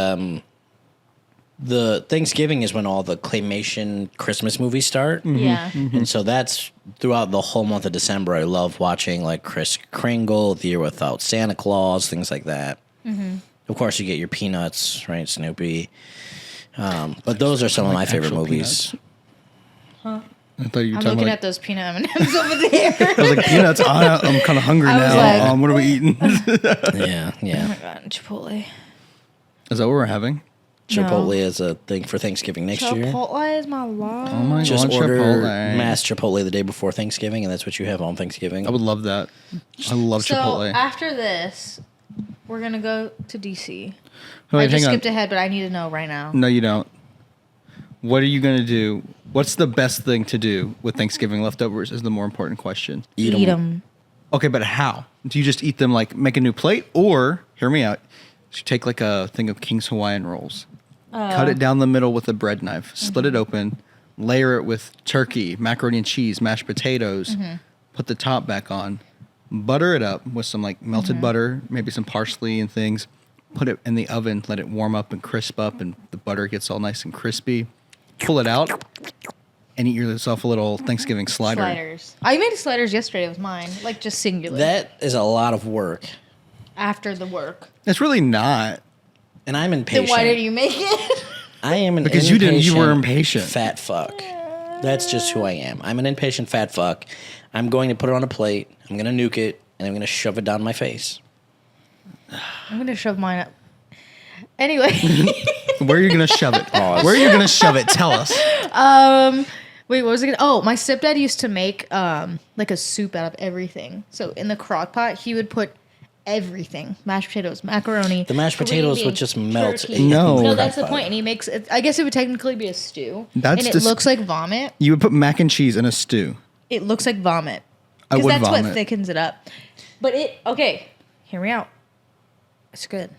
the Thanksgiving is when all the claymation Christmas movies start. yeah. And so that's throughout the whole month of December. I love watching like Kris Kringle, The Year Without Santa Claus, things like that. Of course, you get your Peanuts, right? Snoopy. But those are some of my favorite actual movies. I thought you were I'm talking looking like, at those peanut M&Ms over there. I was like, peanuts. I'm kind of hungry I was now. like- What are we eating? Yeah, yeah. God, Chipotle. Is that what we're having? Chipotle is a thing for Thanksgiving next year. Chipotle is my love. Oh my Just god, order Chipotle. mass Chipotle the day before Thanksgiving, and that's what you have on Thanksgiving. I would love that. I love So Chipotle. after this, we're gonna go to DC. Oh, I wait, just hang on. skipped ahead, but I need to know right now. No, you don't. What are you going to do? What's the best thing to do with Thanksgiving leftovers is the more important question. Eat 'em. Eat them. Okay, but how? Do you just eat them like make a new plate? Or, hear me out, you take like a thing of King's Hawaiian rolls, cut it down the middle with a bread knife, split it open, layer it with turkey, macaroni and cheese, mashed potatoes, put the top back on, butter it up with some like melted butter, maybe some parsley and things, put it in the oven, let it warm up and crisp up, and the butter gets all nice and crispy. Pull it out, and eat yourself a little Thanksgiving slider. Sliders. I made sliders yesterday. It was mine. Like, just singular. That is a lot of work. After the work. It's really not. And I'm impatient. Then why did you make it? I am an Because impatient you were impatient. fat fuck. That's just who I am. I'm an impatient fat fuck. I'm going to put it on a plate. I'm going to nuke it, and I'm going to shove it down my face. I'm going to shove mine up. Anyway. Where are you going to shove it? Where are you going to shove it? Tell us. Wait, what was it? Oh, my stepdad used to make like a soup out of everything. So in the crock pot, he would put everything: mashed potatoes, macaroni. The mashed potatoes green would beans, just melt turkey. in No. No, the that's the crock point. pot. And he makes it. I guess it would technically be a stew. That's and it looks like vomit. You would put mac and cheese in a stew. It looks like vomit. I Because would that's vomit. what thickens it up. But okay, hear me out. It's good.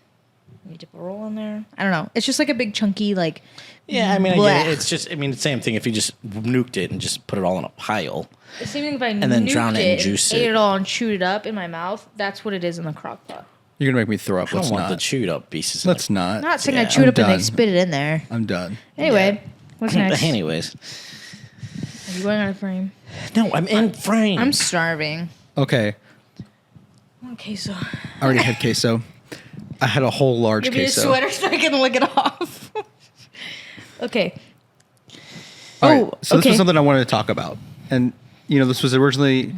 You dip a roll in there. I don't know. It's just like a big chunky like. Yeah, I mean, I Blech. get it. It's just, I mean, the same thing if you just nuked it and just put it all in a pile. The same thing if I And then nuked drown it in and juice ate it. it all and chewed it up in my mouth. That's what it is in the crock pot. You're going to make me throw up. I don't Let's want the not. chewed up pieces. Let's not. I'm not saying I Yeah, chewed I'm up and done. they spit it in there. I'm done. Anyway, what's next? Anyways. Are you going out of frame? No, I'm in frame. I'm starving. Okay. Okay, so I already had queso. I had a whole large give me a queso. sweater so I can lick it off. Okay. All right, Oh, so this okay. was something I wanted to talk about. And, this was originally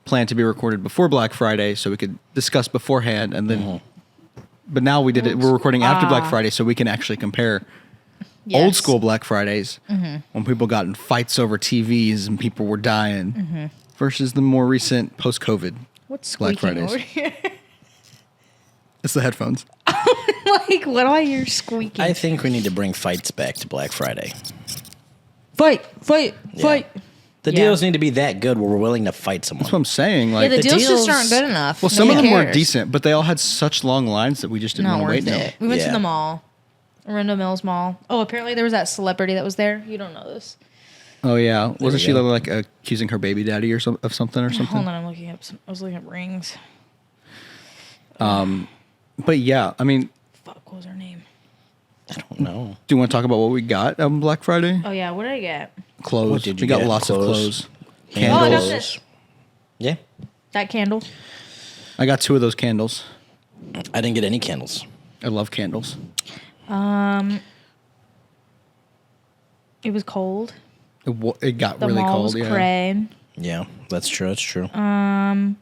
planned to be recorded before Black Friday so we could discuss beforehand. And then, but now we did it. We're recording after Black Friday so we can actually compare old Yes. school Black Fridays when people got in fights over TVs and people were dying versus the more recent post-COVID What's Black squeaking Fridays. over here? It's the headphones. Like, what do I hear squeaking? I think we need to bring fights back to Black Friday. Fight. Yeah. The Yeah. deals need to be that good where we're willing to fight someone. That's what I'm saying. Yeah, Like, the deals just deals- aren't good enough. well, some of Nobody them were cares. decent, but they all had such long lines that we just didn't Not want to worth wait. it. We went to Yeah. the mall. Arundel Mills Mall. Oh, apparently there was that celebrity that was there. You don't know this. Oh yeah, wasn't you she go. like accusing her baby daddy or of something or something? Hold on, I'm looking up. I was looking up rings. But yeah, I mean, Fuck, what was her name? I don't know. do you want to talk about what we got on Black Friday? Oh yeah, what did I get? Clothes. What did you we got get? lots of Clothes. clothes. Oh, I got Candles. this. Yeah. That candle. I got 2 of those candles. I didn't get any candles. I love candles. It was cold. It got The really mall cold. was Yeah. cray. Yeah, that's true. That's true. I'm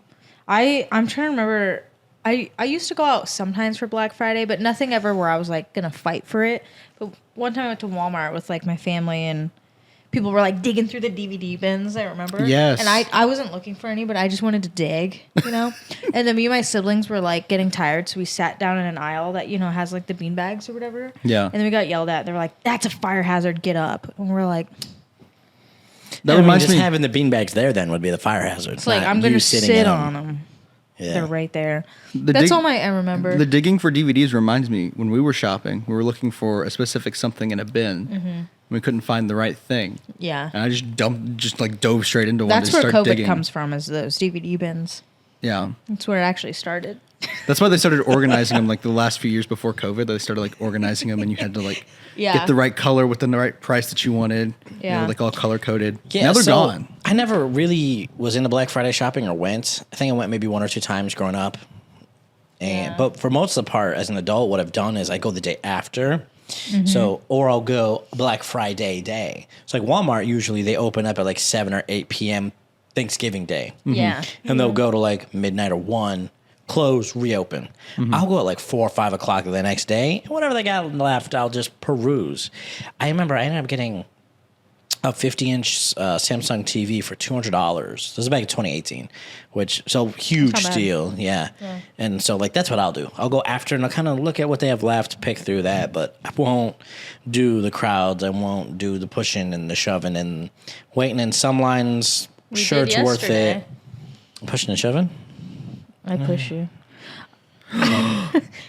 trying to remember. I used to go out sometimes for Black Friday, but nothing ever where I was like gonna fight for it. But one time I went to Walmart with like my family and people were like digging through the DVD bins. I remember. Yes. And I wasn't looking for any, but I just wanted to dig, And then me and my siblings were like getting tired, so we sat down in an aisle that has like the bean bags or whatever. Yeah. And then we got yelled at. They were like, "That's a fire hazard. Get up." And we're like, That I mean, reminds just me. having the beanbags there then would be the fire hazard. "It's like not I'm you gonna sitting sit in 'em. on them. Yeah. They're right there." The That's dig- all I remember. The digging for DVDs reminds me when we were shopping, we were looking for a specific something in a bin. Mm-hmm. We couldn't find the right thing, Yeah. and I just like dove straight into one That's to where start COVID digging. comes from, is those DVD bins. Yeah, That's where it actually started. that's why they started organizing them. Like the last few years before COVID, they started like organizing them, and you had to like Yeah. get the right color within the right price that you wanted. Yeah. like all color coded. Yeah, now they're so gone. I never really was into Black Friday shopping or went. I think I went maybe 1 or 2 times growing up. And Yeah. but for most of the part, as an adult, what I've done is I go the day after. Mm-hmm. So, or I'll go Black Friday day. So, like Walmart, usually they open up at like 7 or 8 p.m. Thanksgiving Day. Yeah. And they'll go to like midnight or 1, close, reopen. I'll go at like 4 or 5 o'clock the next day. And whatever they got left, I'll just peruse. I remember I ended up getting a 50-inch Samsung TV for $200. This is back in 2018, which so huge That's not bad. deal, yeah. And so like that's what I'll do. I'll go after and I'll kind of look at what they have left, pick through that, but I won't do the crowds. I won't do the pushing and the shoving and waiting in some lines. We Sure, did it's worth yesterday. it. Pushing and shoving. I push you.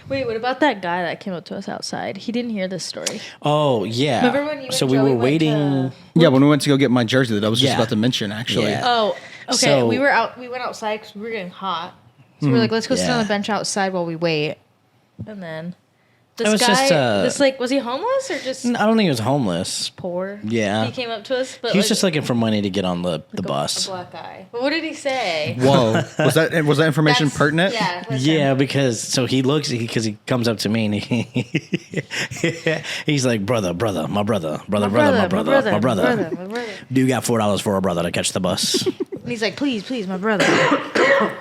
Wait, what about that guy that came up to us outside? He didn't hear this story. Oh yeah. Remember when you and so we Joey were went waiting. to- Yeah, when we went to go get my jersey that I was just Yeah. about to mention, actually. Yeah. Oh, okay. So- we went outside because we were getting hot. So we were like, let's go sit on Yeah. the bench outside while we wait. And then This was guy, just, was he homeless or just I don't think he was homeless. poor? Yeah. He came up to us, but He was just looking for money to get on the a bus. black guy. But what did he say? Whoa. Was that information pertinent? Yeah. that's Yeah, him. because so he looks because he comes up to me and he's like, brother, my brother. My brother. Do you got $4 for a brother to catch the bus? And he's like, please, my brother.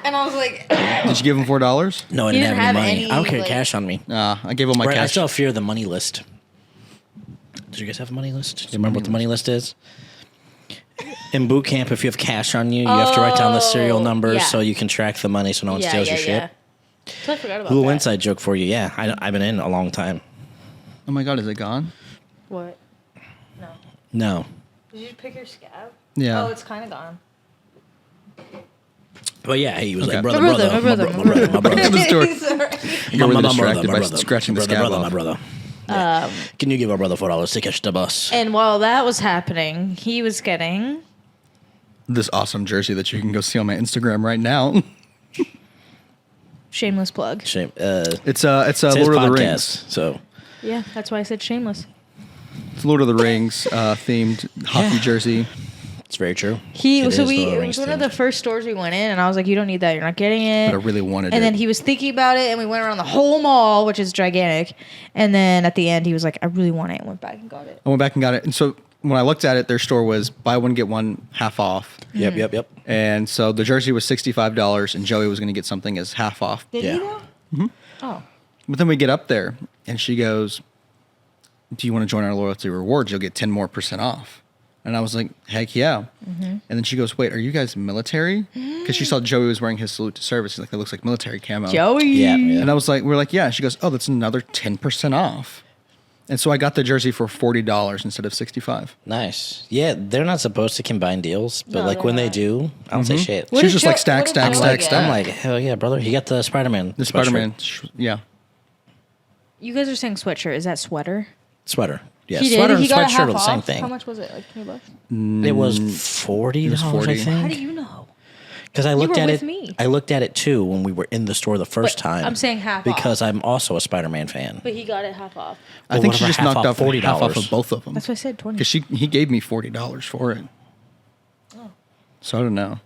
And I was like, Did you give him $4? No, I He didn't didn't have any have money. any, I don't carry like- cash on me. I gave him my Right, I cash. still fear the money list. Did you guys have a money list? Do you remember what the money list is? In boot camp, if you have cash on you, you have to write down the serial numbers yeah. so you can track the money so no one steals your shit. So I forgot about Little that. inside joke for you. Yeah, I've been in a long time. Oh my God, is it gone? What? No. No. Did you pick your scab? Yeah. Oh, it's kind of gone. But yeah, he was Okay. like, My brother. It got really distracted by scratching the scab my off. brother. Yeah. Can you give our brother $4 to catch the bus? And while that was happening, he was getting This awesome jersey that you can go see on my Instagram right now. shameless plug. Shame. It's It's Lord his of the podcast, Rings. so Yeah, that's why I said shameless. It's Lord of the Rings themed hockey jersey. it's very true. It was Lord of the one Rings of themed. the first stores we went in, and I was like, "You don't need that. You're not getting it." But I really wanted And it. then he was thinking about it, and we went around the whole mall, which is gigantic. And then at the end, he was like, "I really want it," and went back and got it. I went back and got it. And so when I looked at it, their store was buy one, get one half off. Yep. And so the jersey was $65 and Joey was going to get something as half off. Did Yeah. he though? Mm-hmm. Oh, But then we get up there and she goes, "Do you want to join our loyalty rewards? You'll get 10% more off." And I was like, "Heck yeah." And then she goes, "Wait, are you guys military?" Because she saw Joey was wearing his salute to service. He's like, "That looks like military camo." Joey. Yeah. And I was like, we're like, "Yeah." She goes, "Oh, that's another 10% off." And so I got the jersey for $40 instead of $65. Nice. Yeah, they're not supposed to combine deals, but No, like they're when they not. do, I don't say shit. What She was did just like Jo- stack, what did stack, Joey stack, get? stack. I'm like, hell yeah, brother. He got the Spider-Man. The sweatshirt. Spider-Man, yeah. You guys are saying sweatshirt. Is that sweater? Sweater. Yeah, He did. sweater He and got it sweatshirt half are the same off? thing. How much was it? Like $20? It was $40. It was $40. I How think. do you know? Because I looked were at with it. me. I looked at it too when we were in the store the first But time. I'm saying half because off. I'm also a Spider-Man fan. But he got it half off. I Well, think she whatever, just half knocked off off $40 half off $40. of both of them. That's why I said 20. Because he gave me $40 for it. So I don't know.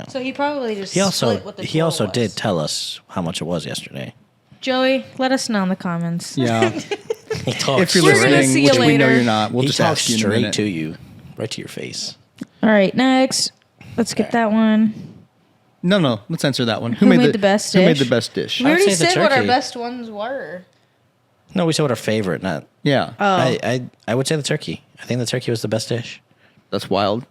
So he probably just He also split what the he also total was. did tell us how much it was yesterday. Joey, let us know in the comments. Yeah. He talks If you're We're gonna listening, see you which we know later. you're not, we'll he just talks ask you in a straight minute. to you, right to your face. All right, next. Let's get that one. No. Let's answer that one. Who made the best Who made dish? the best dish? We already say the said what our turkey. best ones were. No, we said what our favorite, not. Yeah. I would say the turkey. I think the turkey was the best dish. That's wild.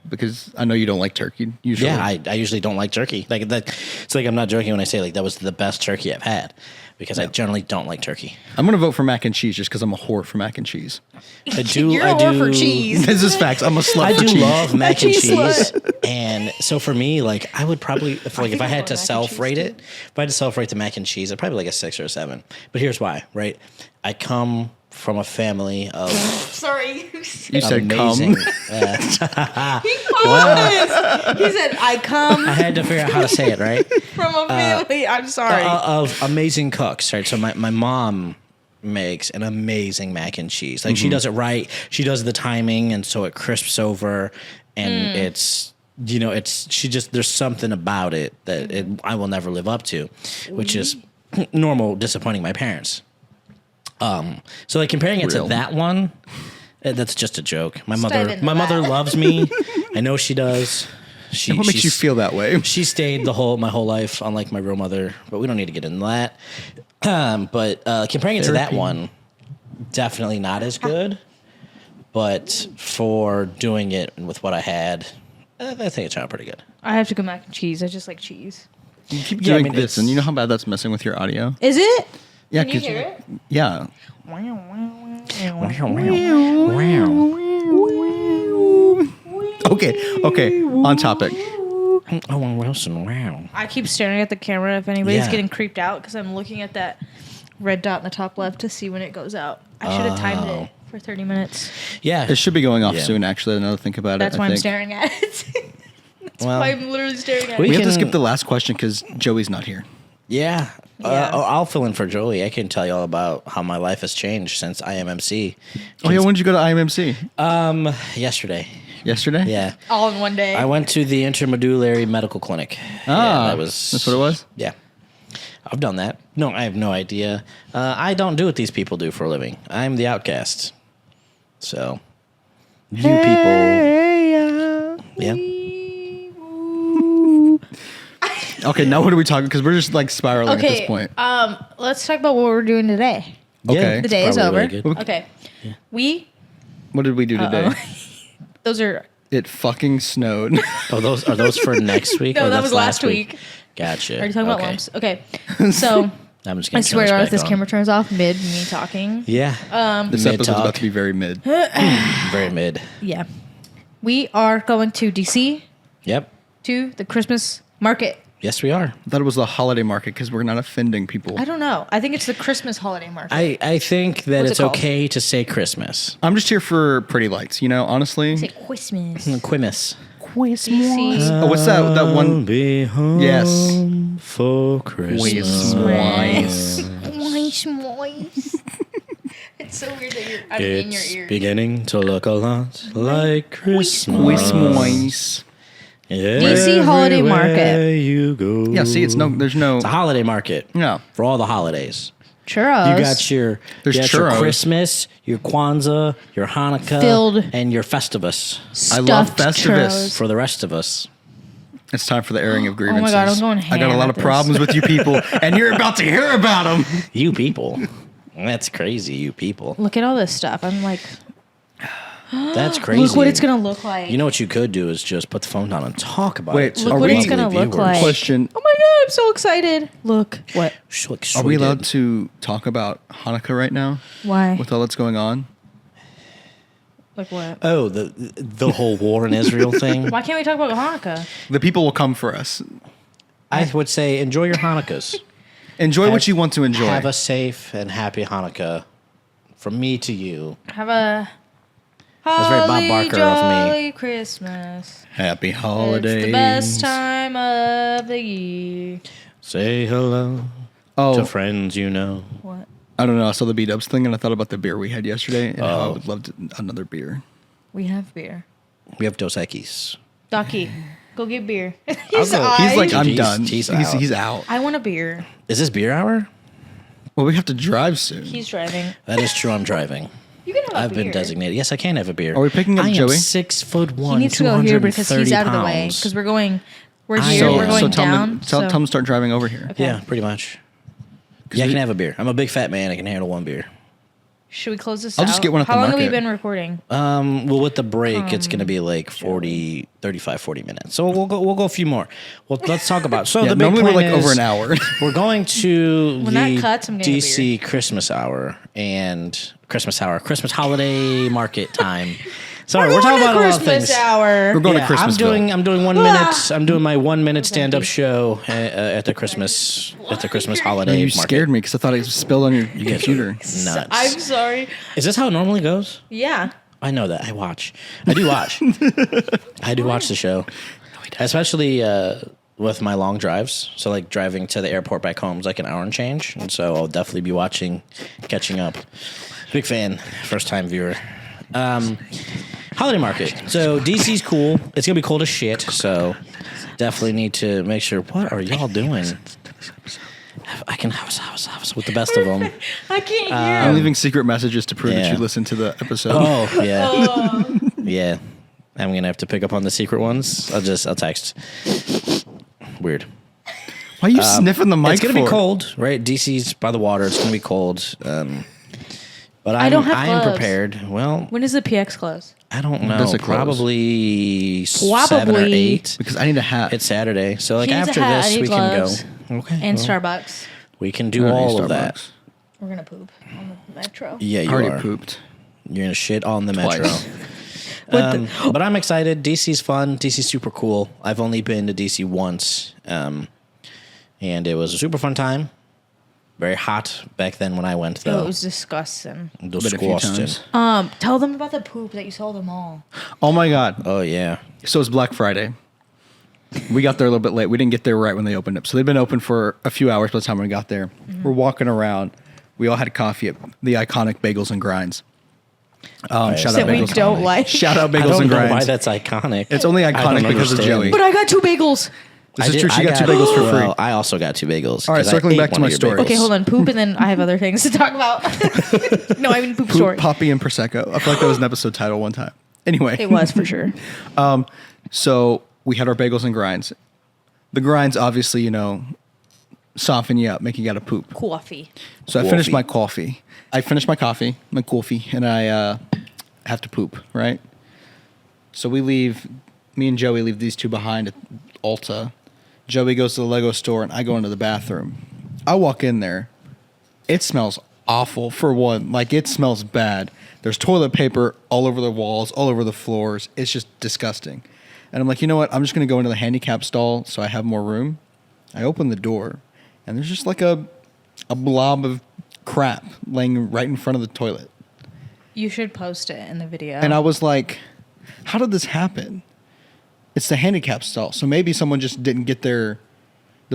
Because I know you don't like turkey usually. Yeah, I usually don't like turkey. Like that, it's like I'm not joking when I say like that was the best turkey I've had, because I generally don't like turkey. I'm going to vote for mac and cheese just because I'm a whore for mac and cheese. I do. You're I a whore do, for cheese. This is facts. I'm a slut I for do cheese. love mac and cheese cheese, slut. and so for me, like I would probably if I think had I'd to go mac and cheese, self-rate too. it, if I had to self-rate the mac and cheese, I'd probably like a 6 or a 7. But here's why, right? I come from a family of Sorry. You said amazing. cum. He paused. He said, I come I had to figure out how to say it, right? from a family. I'm sorry. Of amazing cooks, right? So my mom makes an amazing mac and cheese. Like she does it right. She does the timing, and so it crisps over, and it's she just there's something about it that I will never live up to, which is normal disappointing my parents. So like comparing it Real. to that one, that's just a joke. My dive mother into mother that. loves me. I know she does. And what makes you she's- feel that way? She stayed my whole life, unlike my real mother, but we don't need to get into that. But comparing it to that Therapy. one, definitely not as good. But for doing it with what I had, I think it turned out pretty good. I have to go mac and cheese. I just like cheese. You keep Yeah, I doing mean, this, it's- and you know how bad that's messing with your audio? Is it? Yeah, Can you 'cause- hear it? Yeah. Okay. On topic. Owen Wilson, wow. I keep staring at the camera if anybody's Yeah. getting creeped out because I'm looking at that red dot in the top left to see when it goes out. I should have timed it for 30 minutes. Yeah. It should be going off Yeah. soon, actually. Now that I think about That's it. why I I'm think. staring at it. That's Well, why I'm literally staring at we it. We have to can- skip the last question because Joey's not here. yeah. I'll fill in for Joey. I can tell you all about how my life has changed since IMMC. Oh yeah, when did you go to IMMC? Yesterday. Yesterday? Yeah. All in one day. I went to the Intermedullary Medical Clinic. That's what it was? Yeah. I've done that. No, I have no idea. I don't do what these people do for a living. I'm the outcast. So, you people. Yeah. Okay, now what are we talking? Because we're just like spiraling at this point. Let's talk about what we're doing today. Okay. The day is probably over. really good. Okay. We What did we do today? those are It fucking snowed. Oh, are those for next week? No, or that that's was last week. Gotcha. Are you talking about lumps? Okay. So I'm just I gonna swear if this camera turns off mid me talking. Yeah. This episode's about to be very mid. Very mid. Yeah. We are going to DC Yep. to the Christmas market. Yes, we are. I thought it was the holiday market because we're not offending people. I don't know. I think it's the Christmas holiday market. I think that What's it's it called? okay to say Christmas. I'm just here for pretty lights, honestly. Say Christmas. Quimus. DC. Oh, what's that one? Be home Yes. for Christmas. It's so weird that I'm in your It's ear. beginning to look a lot like Christmas. Christmas. DC holiday market. You go. Yeah, see, there's no. It's a holiday market. No. For all the holidays. Churros. You got your There's your churros. Christmas, your Kwanzaa, your Hanukkah, Filled. and your Festivus. I love Stuffed Festivus. churros. For the rest of us. It's time for the airing of grievances. God, I'm going I got a ham lot at of this. problems with you people, and you're about to hear about them. You people. That's crazy, you people. Look at all this stuff. I'm like, That's crazy. look what it's gonna look like. You know what you could do is just put the phone down and talk about Wait, it. to Look the what it's lovely gonna look viewers. like. Question: Oh my god, I'm so excited. Look. What? Are we allowed to talk about Hanukkah right now Why? with all that's going on? Like what? Oh, the whole war in Israel thing. Why can't we talk about Hanukkah? The people will come for us. I would say enjoy your Hanukkahs. Enjoy what you want to enjoy. Have a safe and happy Hanukkah from me to you. Have a That's very Bob holly Barker of me. jolly Christmas. Happy holidays. It's the best time of the year. Say hello Oh, to friends you know. What? I don't know. I saw the B-Dubs thing, and I thought about the beer we had yesterday, and how I would love another beer. We have beer. We have Dos Equis. Ducky, go get beer. go. He's like, I'm He's- done. he's He's out. out. I want a beer. Is this beer hour? Well, we have to drive soon. He's driving. That is true. I'm driving. You can have a I've beer. been designated. Yes, I can have a beer. Are we picking up I am Joey? 6'1". He needs to go here because he's out of the way. Because we're going. We're here. So- we're going tell down. him tell him to start driving over here. Okay. Yeah, pretty much. Yeah, I can have a beer. I'm a big fat man. I can handle one beer. Should we close this I'll out? just get one at How the long have we market. been recording? Well, with the break, it's going to be like 35, 40 minutes. So we'll go a few more. Well, let's talk about. So Yeah, the big normally we're point like over is an hour. We're going to When the that cuts, I'm getting a DC Christmas hour and Christmas holiday market time. Sorry, we're talking about a lot of Christmas things. hour. We're going to I'm Christmas. doing 1 minute. I'm doing my 1 minute Thank stand up you. show at the Christmas holiday No, you market. scared me because I thought it spilled on your computer. Nuts. I'm sorry. Is this how it normally goes? Yeah. I know that. I do watch. I do watch the show. Especially with my long drives. So like driving to the airport back home is like an hour and change. And so I'll definitely be catching up. Big fan, first time viewer. Holiday market. So DC's cool. It's gonna be cold as shit. So definitely need to make sure. What are y'all doing? I can house with the best of them. I can't hear I'm him. leaving secret messages to prove that Yeah. you listened to the episode. Oh yeah, yeah. I'm gonna have to pick up on the secret ones. I'll text. Weird. Why are you sniffing the mic? It's gonna be for? cold, right? DC's by the water. It's gonna be cold. But I don't have I am gloves. prepared. Well, When does the PX close? I don't know. does it close? Probably 7 or 8. Because I need a hat. It's Saturday, so like He needs a after hat, I this need we gloves. can go. Okay. And well, Starbucks. we can I do don't need all of that. Starbucks. We're gonna poop on the metro. Yeah, I you already are. pooped. You're gonna shit on the Twice. metro. But I'm excited. DC's fun. DC's super cool. I've only been to DC once, and it was a super fun time. Very hot back then when I went Oh, though. it was disgusting. Been a few times. Tell them about the poop that you saw them all. Oh my god. Oh yeah. So it's Black Friday. We got there a little bit late. We didn't get there right when they opened up. So they'd been open for a few hours by the time we got there. We're walking around. We all had coffee at the iconic Bagels and Grinds. Shout out That we Bagels. don't like. Shout out I Bagels don't and know Grinds. why that's iconic. It's only I don't iconic because of understand. Joey. But I got 2 bagels. This is true. She got 2 bagels for free. Well, I also got 2 bagels. All right, 'cause I circling ate back to one my of your story. bagels. Okay, hold on. Poop, and then I have other things to talk about. No, I mean poop story. Poop, Poppy, and Prosecco. I feel like that was an episode title one time. Anyway. It was for sure. So we had our Bagels and Grinds. The grinds, obviously, soften you up, make you gotta poop. Coffee. So I finished my coffee. I finished my coffee, and I have to poop, right? So me and Joey leave these 2 behind at Ulta. Joey goes to the Lego store, and I go into the bathroom. I walk in there. It smells awful, for one. Like, it smells bad. There's toilet paper all over the walls, all over the floors. It's just disgusting. And I'm like, you know what? I'm just going to go into the handicap stall so I have more room. I open the door, and there's just like a blob of crap laying right in front of the toilet. You should post it in the video. And I was like, how did this happen? It's the handicap stall. So maybe someone just didn't get the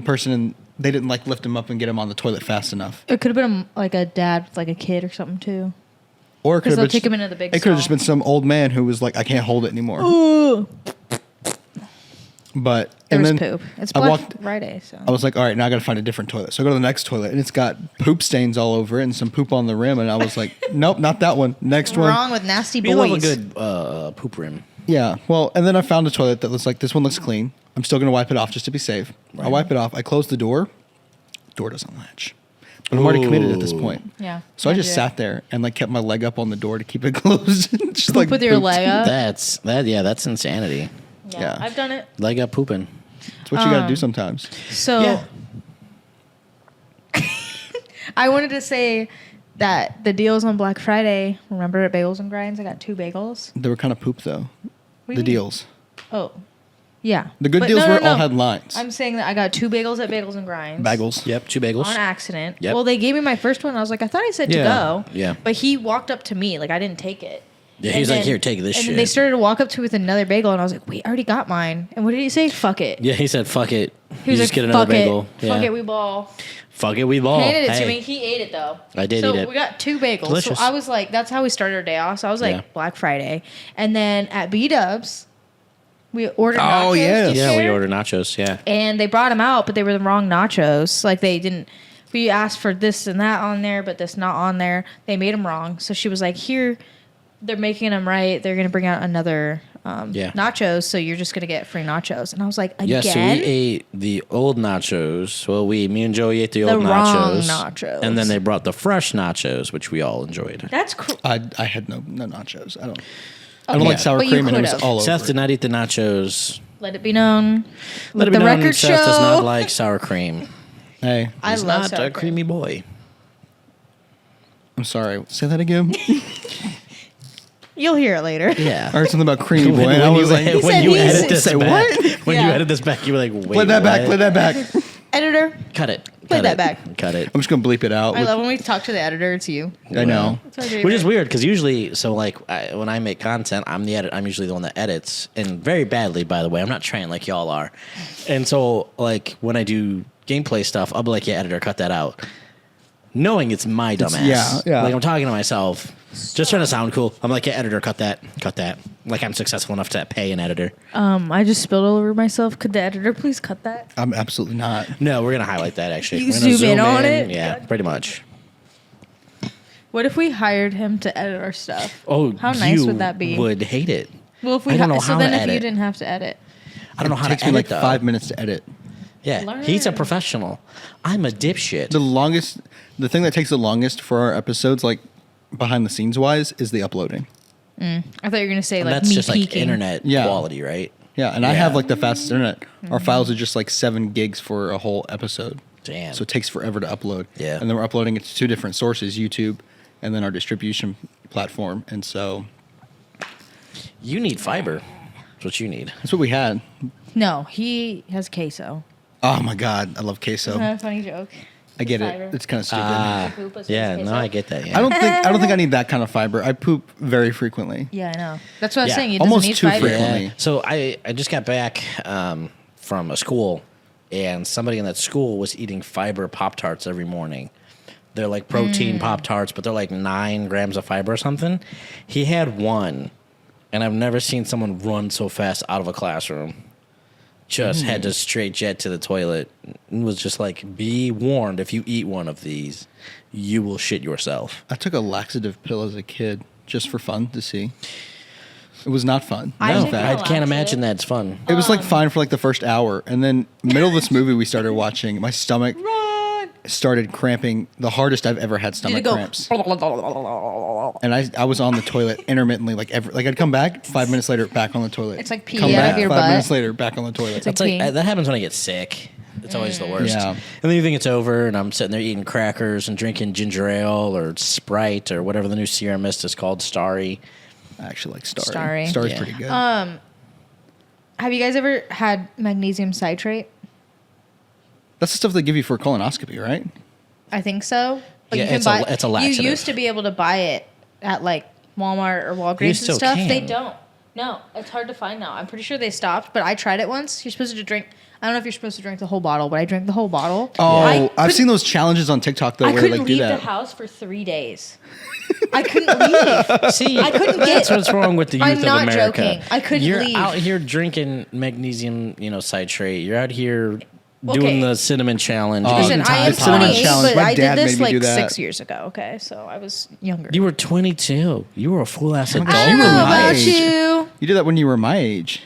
person, and they didn't like lift him up and get him on the toilet fast enough. It could have been like a dad with like a kid or something too. Or it could 'Cause have they'll been take him into the big It could have just stall. been some old man who was like, I can't hold it anymore. But There and was then poop. It's I Black walked. Friday, so. I was like, all right, now I got to find a different toilet. So I go to the next toilet, and it's got poop stains all over it and some poop on the rim. And I was like, nope, not that one. Next one. Wrong with nasty You love a boys. good poop rim. Yeah. Well, and then I found a toilet that looks like this one looks clean. I'm still going to wipe it off just to be safe. I wipe it off. I close the door. Door doesn't latch. But I'm already committed at this point. Yeah. So I just sat there and like kept my leg up on the door to keep it closed. Just like with your pooped. leg up. That's insanity. Yeah. I've done it. Leg up pooping. It's what you got to do sometimes. So Yeah. I wanted to say that the deals on Black Friday, remember at Bagels and Grinds, I got 2 bagels. They were kind of poop though. What do The you mean? deals. Oh. Yeah. The good But deals no, were no, all no. had lines. I'm saying that I got 2 bagels at Bagels and Grinds. Bagels. Yep, 2 bagels. On accident. Yep. Well, they gave me my first one. I was like, I thought I said Yeah. to go. Yeah. But he walked up to me. Like, I didn't take it. Yeah, And he's like, then- here, take this and shit. then they started to walk up to me with another bagel, and I was like, wait, I already got mine. And what did he say? Fuck it. Yeah, he said, fuck it. He was You just like, get another fuck bagel. it. Yeah. Fuck it, we ball. Fuck it, we ball. Handed it Hey. to me. He ate it though. I did so eat it. we got 2 bagels. Delicious. So I was like, that's how we started our day off. So I was like, Yeah. Black Friday. And then at B-Dubs, we ordered nachos. Oh, yes. to Yeah, we share. ordered nachos. Yeah. And they brought them out, but they were the wrong nachos. Like they didn't. We asked for this and that on there, but this not on there. They made them wrong. So she was like, "Here, they're making them right. They're gonna bring out another nachos. So you're just gonna get free nachos." And I was like, "Again, Yeah, so we ate the old nachos. Well, me and Joey ate the old wrong nachos. nachos. And then they brought the fresh nachos, which we all enjoyed. that's cr- I had no nachos. I don't Okay, like sour but you cream, and it was could've. all over. Seth did it. not eat the nachos. let it be known. Let it the be known record Seth does show. not like sour cream. Hey, I He's love not sour a cream. creamy boy. I'm sorry. Say that again. You'll hear it later. Yeah. I heard something about creamy boy, and I was like, He when said you he's- edit this Say back, what? when you Yeah. edit this back, you were like, wait, play that back. what? Play that back. Editor, Cut it. Play Cut that it. back. Cut it. I'm just gonna bleep it out. I love when we talk to the editor. It's you. I know. That's my Which is favorite. weird because usually, so like when I make content, I'm usually the one that edits, and very badly, by the way. I'm not trained like y'all are, and so like when I do gameplay stuff, I'll be like, "Yeah, editor, cut that out," knowing it's my dumbass. yeah. Like I'm talking to myself, just trying to sound cool. I'm like, "Yeah, editor, cut that, cut that." Like I'm successful enough to pay an editor. I just spilled all over myself. Could the editor please cut that? I'm absolutely not. No, we're gonna highlight that actually. You We're gonna zoom in on it? Yeah, pretty much. What if we hired him to edit our stuff? Oh, how nice you would that be? Would hate it. Well, if we I don't know so how then to if you edit. didn't have to edit, I don't know how It takes to me edit like though. 5 minutes to edit. Yeah, he's a Learn. professional. I'm a dipshit. The thing that takes the longest for our episodes, like behind the scenes wise, is the uploading. I thought you were gonna say like That's me just peeking. like internet Yeah. quality, right? Yeah, and I have Yeah. like the fastest internet. Our Mm-hmm. files are just like 7 gigs for a whole episode. Damn. So it takes forever to upload. Yeah. And then we're uploading it to 2 different sources, YouTube and then our distribution platform. And so You need fiber. That's what you need. that's what we had. No, he has queso. Oh my God. I love queso. Isn't that a funny joke? I get Fiber. it. It's kind of stupid. Poop as Yeah, queso. no, I get that. Yeah. I don't think I need that kind of fiber. I poop very frequently. Yeah, I know. That's what I was Yeah. saying. It doesn't Almost need too fiber. frequently. Yeah. So I just got back from a school, and somebody in that school was eating fiber Pop-Tarts every morning. They're like protein Pop-Tarts, but they're like 9 grams of fiber or something. He had one, and I've never seen someone run so fast out of a classroom. Just had to straight jet to the toilet. And was just like, be warned, if you eat one of these, you will shit yourself. I took a laxative pill as a kid just for fun to see. It was not fun. I In took fact. a I can't laxative. imagine that's fun. It was like fine for like the first hour, and then middle of this movie we started watching, my stomach started cramping the hardest I've ever had stomach cramps. And I was on the toilet intermittently, like I'd come back 5 minutes later, back on the toilet. It's like pee come out back of your 5 butt. minutes later, back on the toilet. It's like It's like peeing. that happens when I get sick. It's always the worst. Yeah. And then you think it's over, and I'm sitting there eating crackers and drinking ginger ale or Sprite or whatever the new Sierra Mist is called, Starry. I actually like Starry. Starry. Starry's Yeah. pretty good. Have you guys ever had magnesium citrate? That's the stuff they give you for colonoscopy, right? I think so. But Yeah, you can it's buy, a laxative. You used to be able to buy it at like Walmart or Walgreens You and still stuff. can. They don't. No, it's hard to find now. I'm pretty sure they stopped, but I tried it once. You're supposed to drink. I don't know if you're supposed to drink the whole bottle, but I drank the whole bottle. Oh, I I've couldn't- seen those challenges on TikTok though, I where they couldn't like do leave the that. house for 3 days. I couldn't leave. See, I couldn't that's get- what's wrong with the youth I'm of not America. joking. I couldn't You're leave. out here drinking magnesium, citrate. You're out here Okay. doing the cinnamon challenge. Oh, Listen, eating I am the cinnamon 28, challenge. but My I dad did this made me do like that. 6 years ago. Okay, so I was younger. You were 22. You were a full ass adult. I you don't were know my about age. you. You did that when you were my age.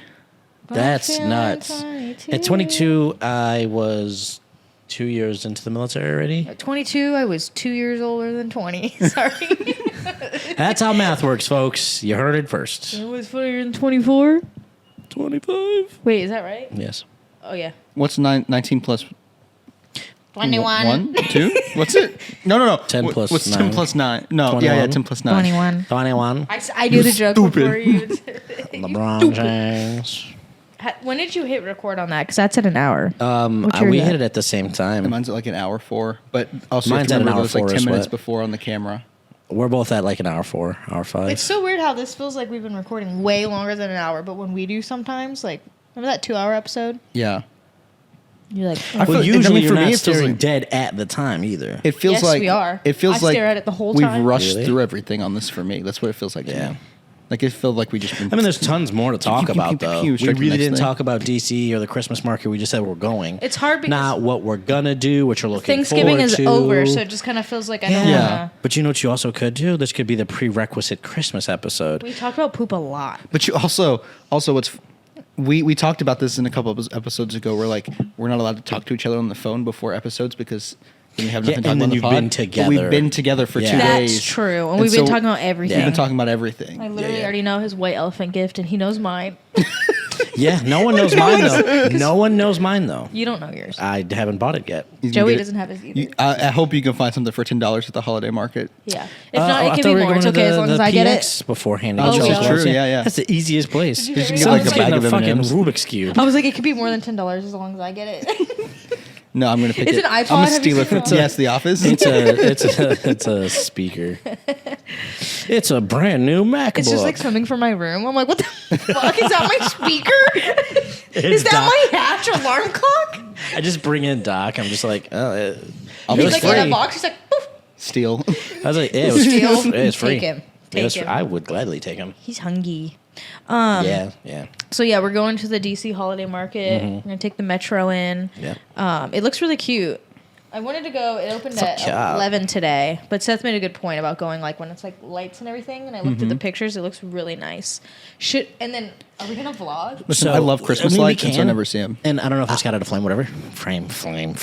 That's feeling nuts. 22. At 22, I was 2 years into the military already. At 22, I was 2 years older than 20. Sorry. That's how math works, folks. You heard it first. I was funnier than 24. 25. Wait, is that right? Yes. Oh, yeah. What's 19 plus 21. 1? 2? What's it? No. 10 plus What's 10 9? plus 9? No, 21? 10 plus 9. 21. 21. I knew the joke stupid. before you. LeBron James. When did you hit record on that? Because that's at an hour. What's We yours hit at? it at the same time. Mine's at like an hour 4, but also Mine's you have at to an remember hour there's like 4 10 is minutes what? before on the camera. We're both at like an hour 4, hour 5. It's so weird how this feels like we've been recording way longer than an hour, but when we do sometimes, like, remember that 2 hour episode? Yeah. You're like, I feel- Well, I usually mean, you're for me, not it feels staring like- dead at the time either. It feels Yes, like we are. It feels I like stare at it the whole we've time. rushed Really? through everything on this for me. That's what it feels like. To Yeah. me. Like it felt like we just been. I mean, there's tons more to talk about, though. We straight to the really next didn't thing. talk about DC or the Christmas market. We just said we're going. It's hard because not what we're gonna do, what you're looking Thanksgiving forward is to. over, so it just kind of feels like I don't Yeah. want to. But you know what you also could do? This could be the prerequisite Christmas episode. We talk about poop a lot. But you also what's we talked about this in a couple of episodes ago. Where like we're not allowed to talk to each other on the phone before episodes because then we have nothing to talk and about then on the you've pod. been But together. we've been together for Yeah. 2 That's days. true, and we've been talking about everything. We've been talking about everything. I literally yeah. already know his white elephant gift, and he knows mine. Yeah, no one knows mine though. No one knows mine though. You don't know yours. I haven't bought it yet. He's gonna Joey get it. doesn't have his either. I hope you can find something for $10 at the holiday market. Yeah. If not, I it thought can we be were more. going It's to okay as long as I get it. PX before handing Oh, out yeah. chocolates. That's true, yeah. That's the easiest place. You should get like a Someone's bag getting of fucking M&Ms. Rubik's Cube. I was like, it could be more than $10 as long as I get it. No, I'm gonna pick It's it. an iPod. I'm gonna Have you steal it seen from it? yes, The Office. It's a speaker. It's a brand new MacBook. It's just like swimming from my room. I'm like, what the fuck? Is that my speaker? Is that my Hatch alarm clock? I just bring in Doc. I'm just like, oh, it I'll He's was like free. in a box. He's like, poof. Steal. I was like, yeah, it was, Steal. it was free. Take him. It was- Take him. I would gladly take him. He's hungry. Yeah. So yeah, we're going to the DC holiday market. We're gonna take the metro in. Yeah. It looks really cute. I wanted to go. It opened at yeah. 11 today, but Seth made a good point about going like when it's like lights and everything. And I looked at the pictures; it looks really nice. And then are we gonna vlog? Listen, I love Christmas we lights, and so I can. never see them. And I don't know if it's got out of flame, whatever. Flame. Flame.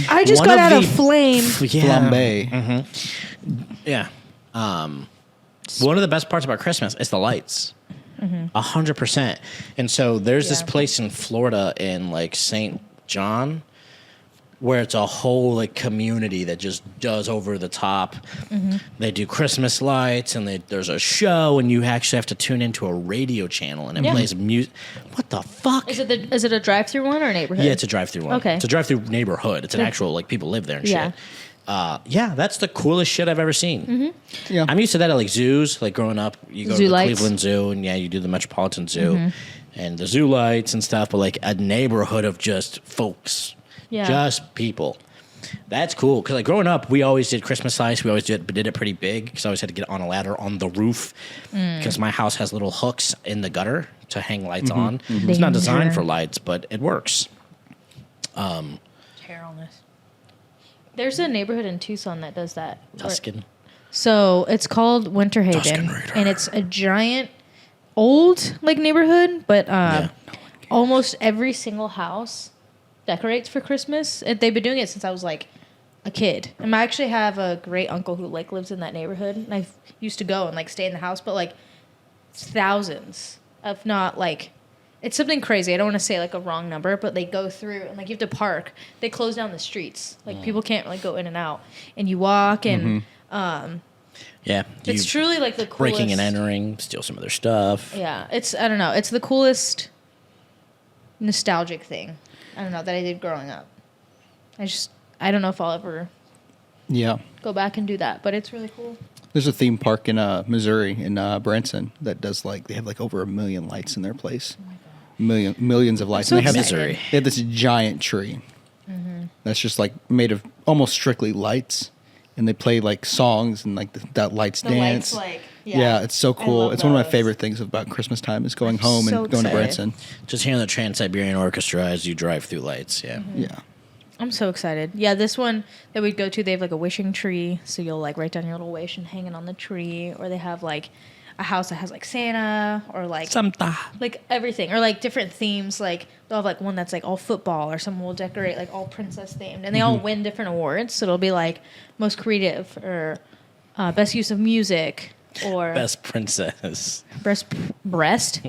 I just One got of out the- of flame. Yeah. Flambe. Yeah. One of the best parts about Christmas is the lights. 100%. And so there's this Yeah. place in Florida in like St. John where it's a whole like community that just does over the top. They do Christmas lights and there's a show and you actually have to tune into a radio channel and it Yeah. plays music. What the fuck? Is it a drive-through one or a neighborhood? Yeah, it's a drive-through one. Okay. It's a drive-through neighborhood. It's an actual like people live there and Yeah. shit. Yeah, that's the coolest shit I've ever seen. Yeah. I'm used to that at like zoos. Like growing up, you go Zoo to the lights. Cleveland Zoo and yeah, you do the Metropolitan Zoo. and the zoo lights and stuff, but like a neighborhood of just folks, just people. That's cool. Because like growing up, we always did Christmas lights. We always did it pretty big because I always had to get on a ladder on the roof because my house has little hooks in the gutter to hang lights on. It's not designed for lights, but it works. Terribleness. There's a neighborhood in Tucson that does that. Tuscan. So it's called Winter Haven, and it's a giant old like neighborhood, but almost every single house decorates for Christmas. And they've been doing it since I was like a kid. And I actually have a great uncle who like lives in that neighborhood, and I used to go and like stay in the house, but like it's thousands, if not like. It's something crazy. I don't want to say like a wrong number, but they go through and like you have to park. They close down the streets. Like people can't like go in and out. And you walk and it's truly like the coolest. Breaking and entering, steal some of their stuff. Yeah, it's I don't know. It's the coolest nostalgic thing. I don't know that I did growing up. I don't know if I'll ever go back and do that, but it's really cool. There's a theme park in Missouri in Branson that does like they have like over 1 million lights in their place. Oh my God. Millions of lights. So and they have Missouri. They have this giant tree that's just like made of almost strictly lights, and they play like songs and like that lights dance. Lights, like, it's so cool. It's one of my those. favorite things about Christmas time is going home so and going to excited. Branson. Just hearing the Trans-Siberian Orchestra as you drive through lights. Yeah. Yeah. I'm so excited. Yeah, this one that we'd go to, they have like a wishing tree. So you'll like write down your little wish and hang it on the tree. Or they have like a house that has like Santa or like Santa. Like everything. Or like different themes. Like they'll have like one that's like all football, or someone will decorate like all princess themed. And they all win different awards. So it'll be like most creative or best use of music or Best princess. breast Breast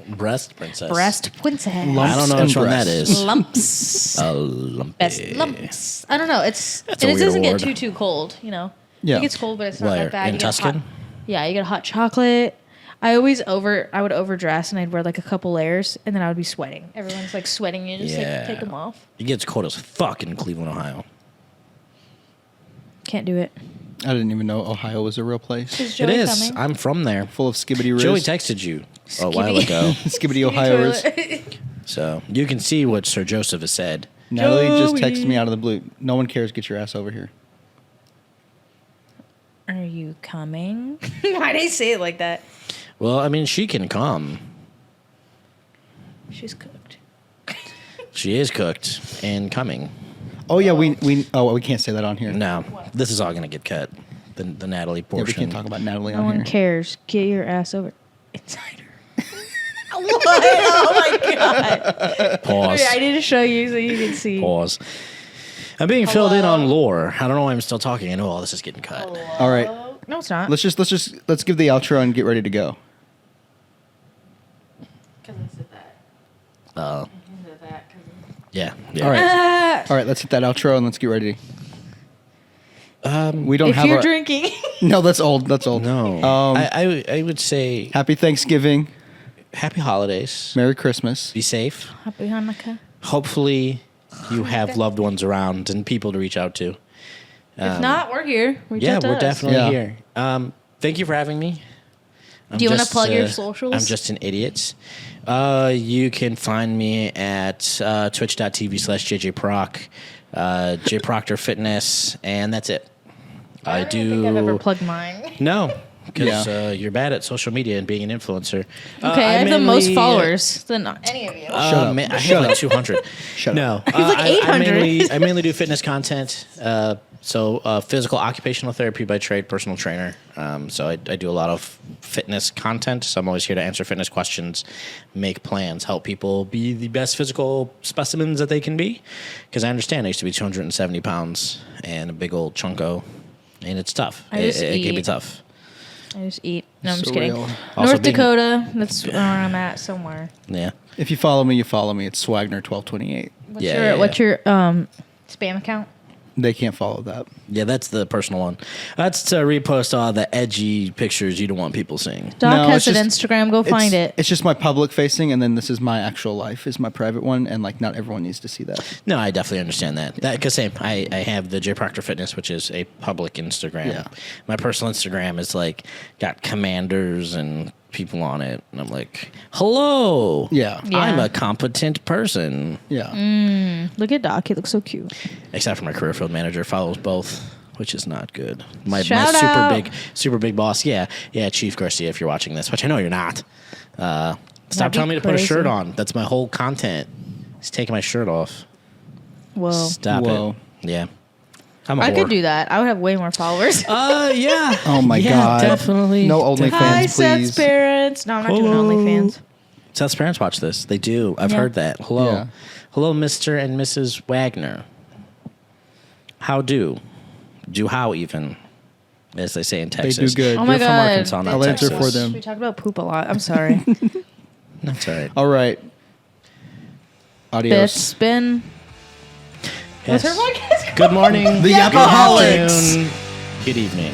princess. breast princess. I don't know which one that is. Lumps. Lumpy. Best lumps. I don't know. It's That's a and it weird doesn't award. get too cold, you know. Yeah. It gets cold, but it's not Where, that bad. in You get Tuscan? hot- yeah, you get hot chocolate. I would overdress and I'd wear like a couple layers, and then I would be sweating. Everyone's like sweating, and you just like take them off. It gets cold as fuck in Cleveland, Ohio. Can't do it. I didn't even know Ohio was a real place. Is It Joey is. coming? I'm from there. Full of skibbity riz. Joey texted you a while Skibidi. ago. Skibbity Ohio riz. So you can see what Sir Joseph has said. Natalie just Joey. texted me out of the blue. No one cares. Get your ass over here. Are you coming? Why did he say it like that? Well, I mean, she can come. She's cooked. She is cooked and coming. Oh yeah, we can't say that on here. No, this is all going to get cut. The Natalie Yeah, portion. we can't talk about Natalie No on one here. cares. Get your ass over. Inside her. What? Oh my god. Pause. Wait, I need to show you so you can see. Pause. I'm being filled in on lore. I don't know why I'm still talking. I know all this is getting cut. All right, No, it's not. let's give the outro and get ready to go. Because I said that. Uh, yeah. All right, all right. Let's hit that outro and let's get ready. We don't If have you're our. drinking. No, that's old. That's old. No. I would say Happy Thanksgiving. happy holidays. Merry Christmas. Be safe. Happy Hanukkah. Hopefully you have loved ones around and people to reach out to. If not, we're here. Reach Yeah, out to we're us. definitely Yeah. here. Thank you for having me. Do you want to plug your socials? I'm just an idiot. You can find me at twitch.tv/JJProc, JProctor Fitness, and that's it. I don't think I've ever do. plugged mine. No, because you're bad at social media and being an influencer. Okay, I have the most followers than any of you. Shut up. I have like 200. Shut No, up. like 800. I mainly do fitness content. So physical occupational therapy by trade, personal trainer. So I do a lot of fitness content. So I'm always here to answer fitness questions, make plans, help people be the best physical specimens that they can be. Because I understand I used to be 270 pounds and a big old chunko, and it's tough. I just It can be eat. tough. I just eat. No, I'm just kidding. Surreal. Also North being- Dakota. That's where I'm at somewhere. Yeah. If you follow me, you follow me. It's Swagner1228. What's your spam account? They can't follow that. Yeah, that's the personal one. That's to repost all the edgy pictures you don't want people seeing. Doc No, has it's an just- Instagram. Go find it. It's just my public facing, and then this is my actual life, is my private one, and like not everyone needs to see that. No, I definitely understand that. Because same, I have the J Proctor Fitness, which is a public Instagram. Yeah. My personal Instagram is like got commanders and people on it, and I'm like, hello. Yeah. I'm Yeah. a competent person. Yeah. Look at Doc. He looks so cute. Except for my career field manager follows both, which is not good. My Shout super out. super big boss. Yeah, Chief Garcia, if you're watching this, which I know you're not. Stop That'd be telling me to put a crazy. shirt on. That's my whole content. He's taking my shirt off. Whoa. Stop Whoa. it. Yeah. I'm a I whore. could do that. I would have way more followers. Yeah. Oh my Yeah, God. definitely. No OnlyFans, Hi, please. Seth's parents. No, I'm not doing OnlyFans. Seth's parents watch this. They do. I've Yeah. heard that. Hello. Yeah. Hello, Mr. and Mrs. Wagner. How do? Do how even, as they say in They Texas. do good. Oh my You're from God. Arkansas, not I'll answer Texas. for them. We talk about poop a lot. I'm sorry. That's all right. All right. Adios. Biff spin. Yes. What's her podcast? Good morning. The Good Yapaholics. afternoon. Good evening.